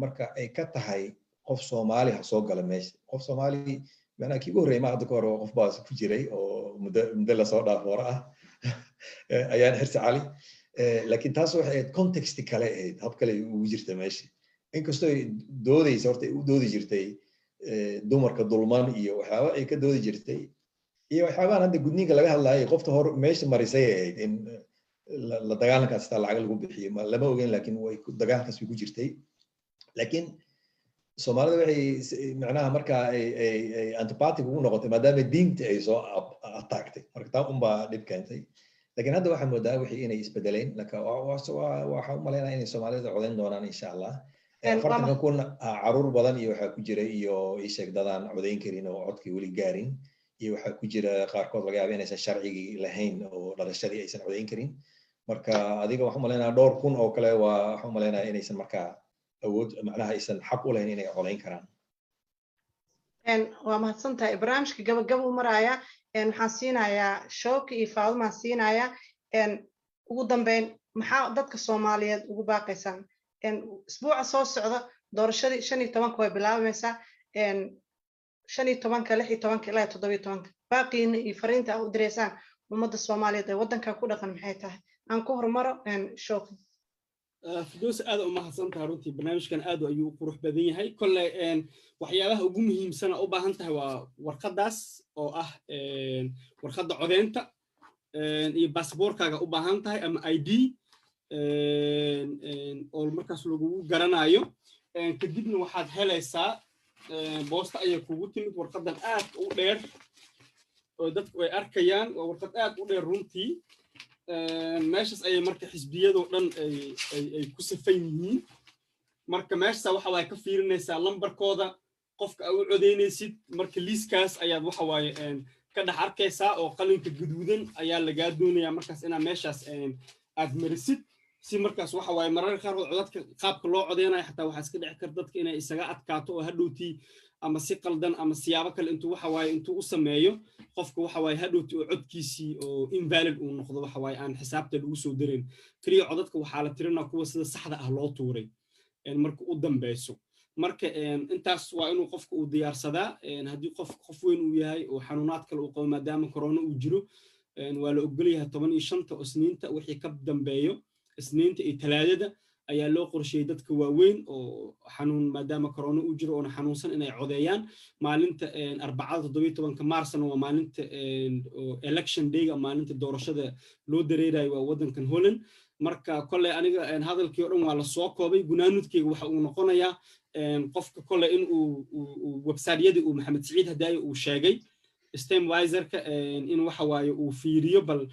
marka ay ka tahay qof soomaali ha soo gala meesha qof soomaali macnaha kii ugu horreeyay ma hadda ka hore qof baas ku jiray oo muddo lasoo dhaafo hore ah ayaan xirsi cali laakiin taas waxay ahayd context kale ahayd hab kale ugu jirta meesha inkastoo ay doodaysa horta ay u doodi jirtay dumarka dulman iyo waxyaaba ay ka doodi jirtay iyo waxyaabahan hadda gudniinka laga hadlaayay qofta hor meesha marisay ahayd in la dagaalankaas taa lacag lagu bixiyo lama ogeyn laakiin way dagaalkaas way ku jirtay laakiin soomaalida waxay macnaha markaa ay antipathic ugu noqotay maadaama diinta ay soo attaagtay marka taa unbaa dhib keentay laakiin hadda waxaa moodaa wixii inay isbedeleen waxaa u malaynaya inay soomaalida codayn doonaan insha allah afartanka kun caruur badan iyo waxaa ku jira iyo isheeg dadaan codayn karin oo codkii weli gaarin iyo waxaa ku jira qaarkood laga yaaba inaysan sharcigii lahayn oo dhalashadii aysan codayn karin marka adiga waxaan u malaynaya dhowr kun oo kale waxaan u malaynaya inaysan markaa awood macnaha aysan xaq u lahayn inay codayn karaan waa mahadsan tahay barnaamijka gabagaba u maraya waxaan siinayaa shooki iyo faadumaan siinayaa ugu dambeyn maxaa dadka soomaaliyeed ugu baaqaysaan isbuuca soo socda doorashadii 15 way bilaabaysaa 15 16 ilaa 17 baaqiina iyo fariinta aad u direysaan ummadda Soomaaliyeed ee wadanka ku dhaqan maxay tahay aan ku hormaro shooki فدوس هذا وما حصلت هارونتي برنامج كان هذا أيوه قروح بدني هاي كل وحياها وجوم هي مسنا أو بهنتها ورقداس أو ورقد عدينتا باسبور كاجا أو بهنتها أم ID أو المركز لوجو جرنا أيو كدبنا واحد هلا سا بوست أيه كوجتي ورقد أو دير دت أركيان ورقد أو دير رونتي meeshas ay marka xisbiyadu dhan ay ku safan yihiin marka meeshas waxa way ka fiirinaysaa lambarkooda qofka aad u codeynaysid marka liiskaas ayaad waxa way ka dhax arkaysaa oo qalinka guduudan ayaa laga doonayaa markaas inaad meeshas aad marisid si markaas waxa way mararka qaar codadka qaabka loo codeynayo xataa waxa iska dhici karta dadka inay isaga adkaato oo hadhowtii ama si qaldan ama siyaabo kale intuu waxa way intuu u sameeyo qofka waxa way hadhowtii oo codkiisii oo invalid uu noqdo waxa way aan xisaabta lagu soo darin kaliya codadka waxa la tirinaa kuwa sida saxda ah loo tuuray marka u dambayso marka intaas waa inuu qofka uu diyaarsadaa haddii qof weyn uu yahay oo xanuunaad kale uu qabo maadaama corona uu jiro waa la ogol yahay 15 isniinta wixii ka dambeeyo isniinta iyo talaadada ayaa loo qorsheeyay dadka waaweyn oo xanuun maadaama corona uu jiro oo xanuunsan inay codeeyaan maalinta arbacada 17 maarsna waa maalinta election day maalinta doorashada loo dareerayo waa wadankan Holland marka kolley aniga hadalkii oo dhan waa la soo koobay gunaanudkeyga waxa uu noqonayaa qofka kolley in uu website-yada uu Maxamed Saciid Hadaaye uu sheegay STEMwiser-ka in waxa waaye uu fiiriyo bal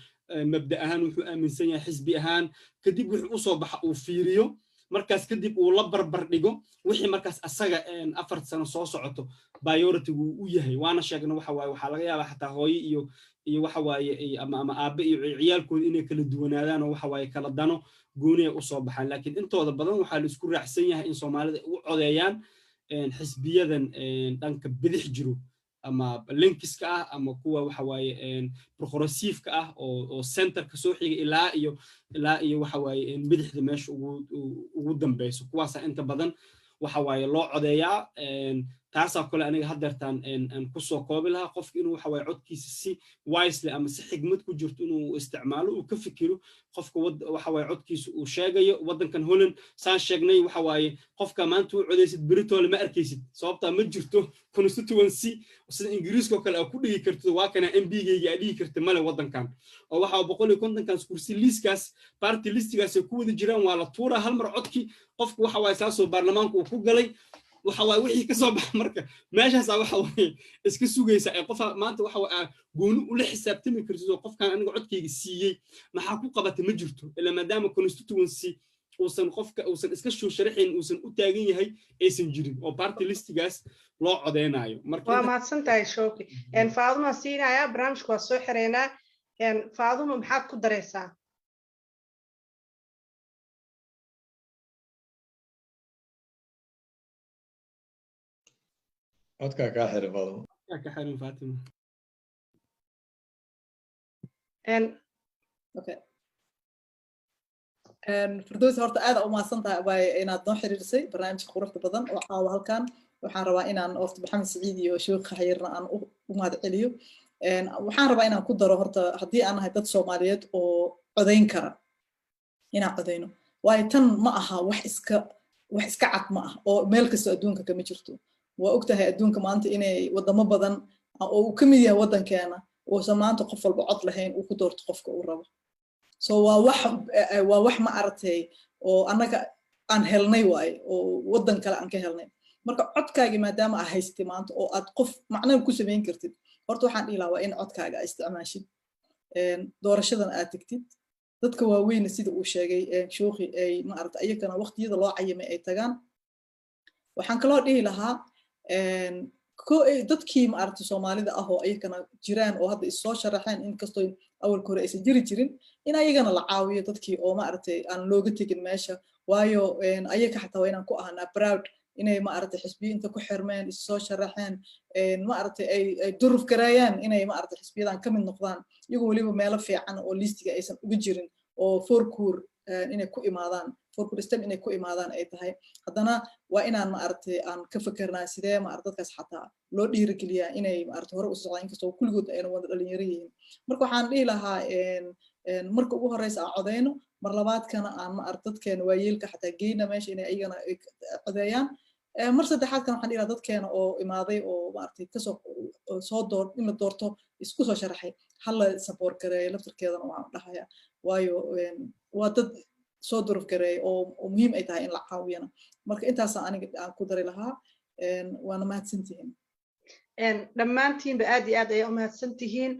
mabda ahaan wuxuu aaminsan yahay xisbi ahaan kadib wuxuu u soo baxa uu fiiriyo markaas kadib uu la barbar dhigo wixii markaas asaga 4 sano soo socoto priority uu yahay waana sheegna waxa waaye waxa laga yaabaa xataa hooyo iyo waxa waaye ama aabe iyo ciyaalkooda inay kala duwanaadaan oo waxa waaye kala dano gooniya u soo baxaan laakiin intooda badan waxa la isku raacsan yahay in Soomaalida u codeeyaan xisbiyadan dhanka bidix jiro ama linkiska ah ama kuwa waxa waaye progressive-ka ah oo center-ka soo xiga ilaa iyo waxa waaye bidixda meesha ugu dambayso kuwaas inta badan waxa waaye loo codeeyaa taasoo kale aniga hadeertaan ku soo koobi lahaa qofka inuu waxa waaye codkiisa si wisely ama si xigmad ku jirto inuu isticmaalo uu ka fikiro qofka waxa waaye codkiisa uu sheegayo wadankan Holland saan sheegnay waxa waaye qofka maanta uu codeysid Britol ma arkaysid sababta ma jirto constituency sida Ingiriiska kale ku dhigi karto waa kana MB-gayga dhigi karto male wadankan oo waxa 150 kan kursi liiskaas party listigaas ku wada jiraan waa la tuura hal mar codki qofku waxa waaye saasoo baarlamaanku uu ku galay waxa waay wixii ka soo bax marka meeshaas waxa waay iska sugaysa ee qof maanta waxa waay gooni u la xisaabtami karto qofkan aniga codkayga siiyay maxaa ku qabatay ma jirto ila maadaama constituency uusan qofka uusan iska soo sharaxin uusan u taagan yahay aysan jirin oo party listigaas loo codeynayo marka waa maadsantahay Shooki Faaduma siinaya barnaamijku waa soo xireynaa Faaduma maxaad ku dareysaa codka ka xiran Faaduma ka xiran Fatima okay Firdawsi horta aad u maasantahay way inaad noo xiriirisay barnaamijka quruxda badan oo caawa halkan waxaan rabaa inaan horta Maxamed Saciid iyo Sheekh Xayrna aan u mahad celiyo waxaan rabaa inaan ku daro horta haddii aan nahay dad Soomaaliyeed oo codeyn kara inaan codeyno way tan ma aha wax iska cad ma ah oo meel kasta adduunka kama jirto waa ogtahay adduunka maanta inay wadamo badan oo ka mid yahay wadankeena oo samaanta qof walba cod lahayn uu ku doorto qofka uu rabo so waa wax ma aragtay oo anaga aan helnay waay oo wadan kale aan ka helnay marka codkaaga maadaama aad haystay maanta oo aad qof macnaheedu ku sameyn kartid horta waxaan dhihi lahaa waa in codkaaga aad isticmaashid doorashadan aad tagtid dadka waaweyn sida uu sheegay Shooki ay ma aragtay ayagana waqtiyada loo cayimay ay tagaan waxaan kaloo dhihi lahaa dadkii ma aragtay Soomaalida ah oo ayagana jiraan oo hadda isoo sharaxeen in kastoo awalka hore aysan jiri jirin in ayagana la caawiyo dadkii oo ma aragtay aan looga tegin meesha waayo ayaga xataa waa inaan ku ahaanaa proud inay ma aragtay xisbiyo inta ku xirmeen isoo sharaxeen ma aragtay ay duruf gareeyaan inay ma aragtay xisbiyadan ka mid noqdaan iyagoo waliba meelo fiican oo listiga aysan uga jirin oo fourkuur inay ku imaadaan fourkuur system inay ku imaadaan ay tahay haddana waa inaan ma aragtay aan ka fikirnaa sidee ma aragtay dadkaas xataa loo dhiirigeliyaa inay ma aragtay hore u socdaan inkastoo kulligood ayna wada dhalinyaro yihiin marka waxaan dhihi lahaa marka ugu horeysa aan codeyno mar labaadkana aan ma aragtay dadkeena waayeelka xataa geyna meesha inay ayagana codeeyaan mar saddexaadkan waxaan dhihi lahaa dadkeena oo imaaday oo ma aragtay kasoo soo door in la doorto isku soo sharaxay hala support gareeyo laftarkeedana waan dhahayaa waayo waa dad soo duruf gareey oo muhiim ay tahay in la caawiyana marka intaas aniga aan ku dari lahaa waana mahadsantihiin dhammaantiinba aad iyo aad ayay u mahadsantihiin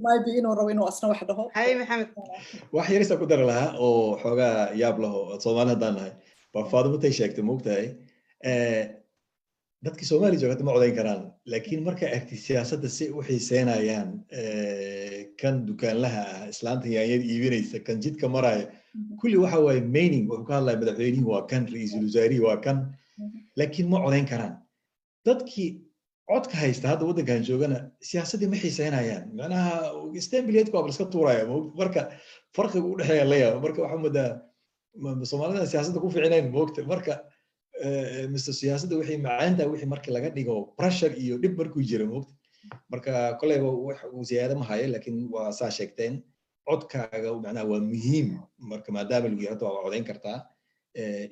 maybe inuu rabo inuu asna wax dhaho hay Maxamed wax yarisa ku dari lahaa oo xoogaa yaab laho Soomaali haddaan nahay waa Faaduma tay sheegtay moogtahay dadkii Soomaali joogta ma codeyn karaan laakiin marka aragtay siyaasadda si u xiiseynayaan kan dukaanlaha ah islaanta yaanyada iibinaysa kan jidka maraya kulli waxa waaye meaning wuxuu ka hadlaya madaxweynihi waa kan ra'iisul wasaarihi waa kan laakiin ma codeyn karaan dadkii codka haysta hadda waddankan joogana siyaasaddii ma xiiseynayaan macnaha stembileedku waa iska tuuraya marka farqiga u dhexeeya la yaaba marka waxaa moodaa Soomaalida siyaasadda ku fiicnayn moogta marka Mr. siyaasadda wixii macaanta wixii markii laga dhigo pressure iyo dhib markuu jiro moogta marka kolleyba wax uu siyaada ma hayo laakiin waa saa sheegteen codkaaga macnaha waa muhiim marka maadaama lagu yiraahdo waa codeyn kartaa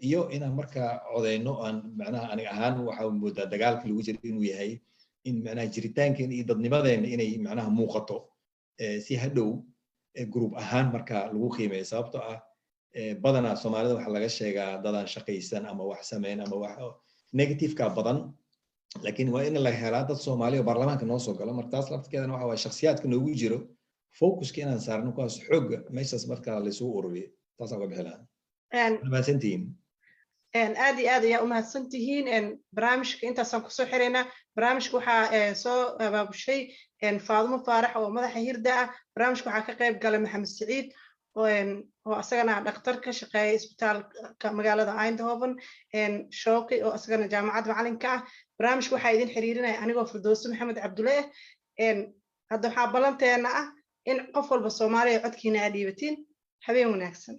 iyo inaan marka codeyno aan macnaha aniga ahaan waxaa moodaa dagaalka lagu jiro inuu yahay in macnaha jiritaankeena iyo dadnimadeena inay macnaha muuqato si hadhow group ahaan marka lagu qiimeeyo sababtoo ah badanaa Soomaalida waxa laga sheegaa dadaan shaqaysan ama wax sameyn ama wax negative-ka badan laakiin waa in la helaa dad Soomaali oo baarlamaanka noo soo galo marka taas lafteedana waxa waa shakhsiyaadka noogu jiro focuska inaan saarno kuwaas xoog meeshaas marka la isugu ururiyo taas aan ka bixi lahaa mahadsantihiin aad iyo aad ayaa u mahadsantihiin barnaamijka intaasaan kusoo xireynaa barnaamijka waxaa soo abaabushay Faaduma Faarax oo madaxa hirda ah barnaamijka waxaa ka qayb galay Maxamed Saciid oo asagana dhakhtar ka shaqeeya isbitaalka magaalada Eindhoven Shooki oo asagana jaamacadda macalinka ah barnaamijka waxaa idin xiriirinaya anigoo Firdawsi Maxamed Cabdulle hadda waxaa ballanteena ah in qof walba Soomaaliya codkiina aad dhiibatiin habeen wanaagsan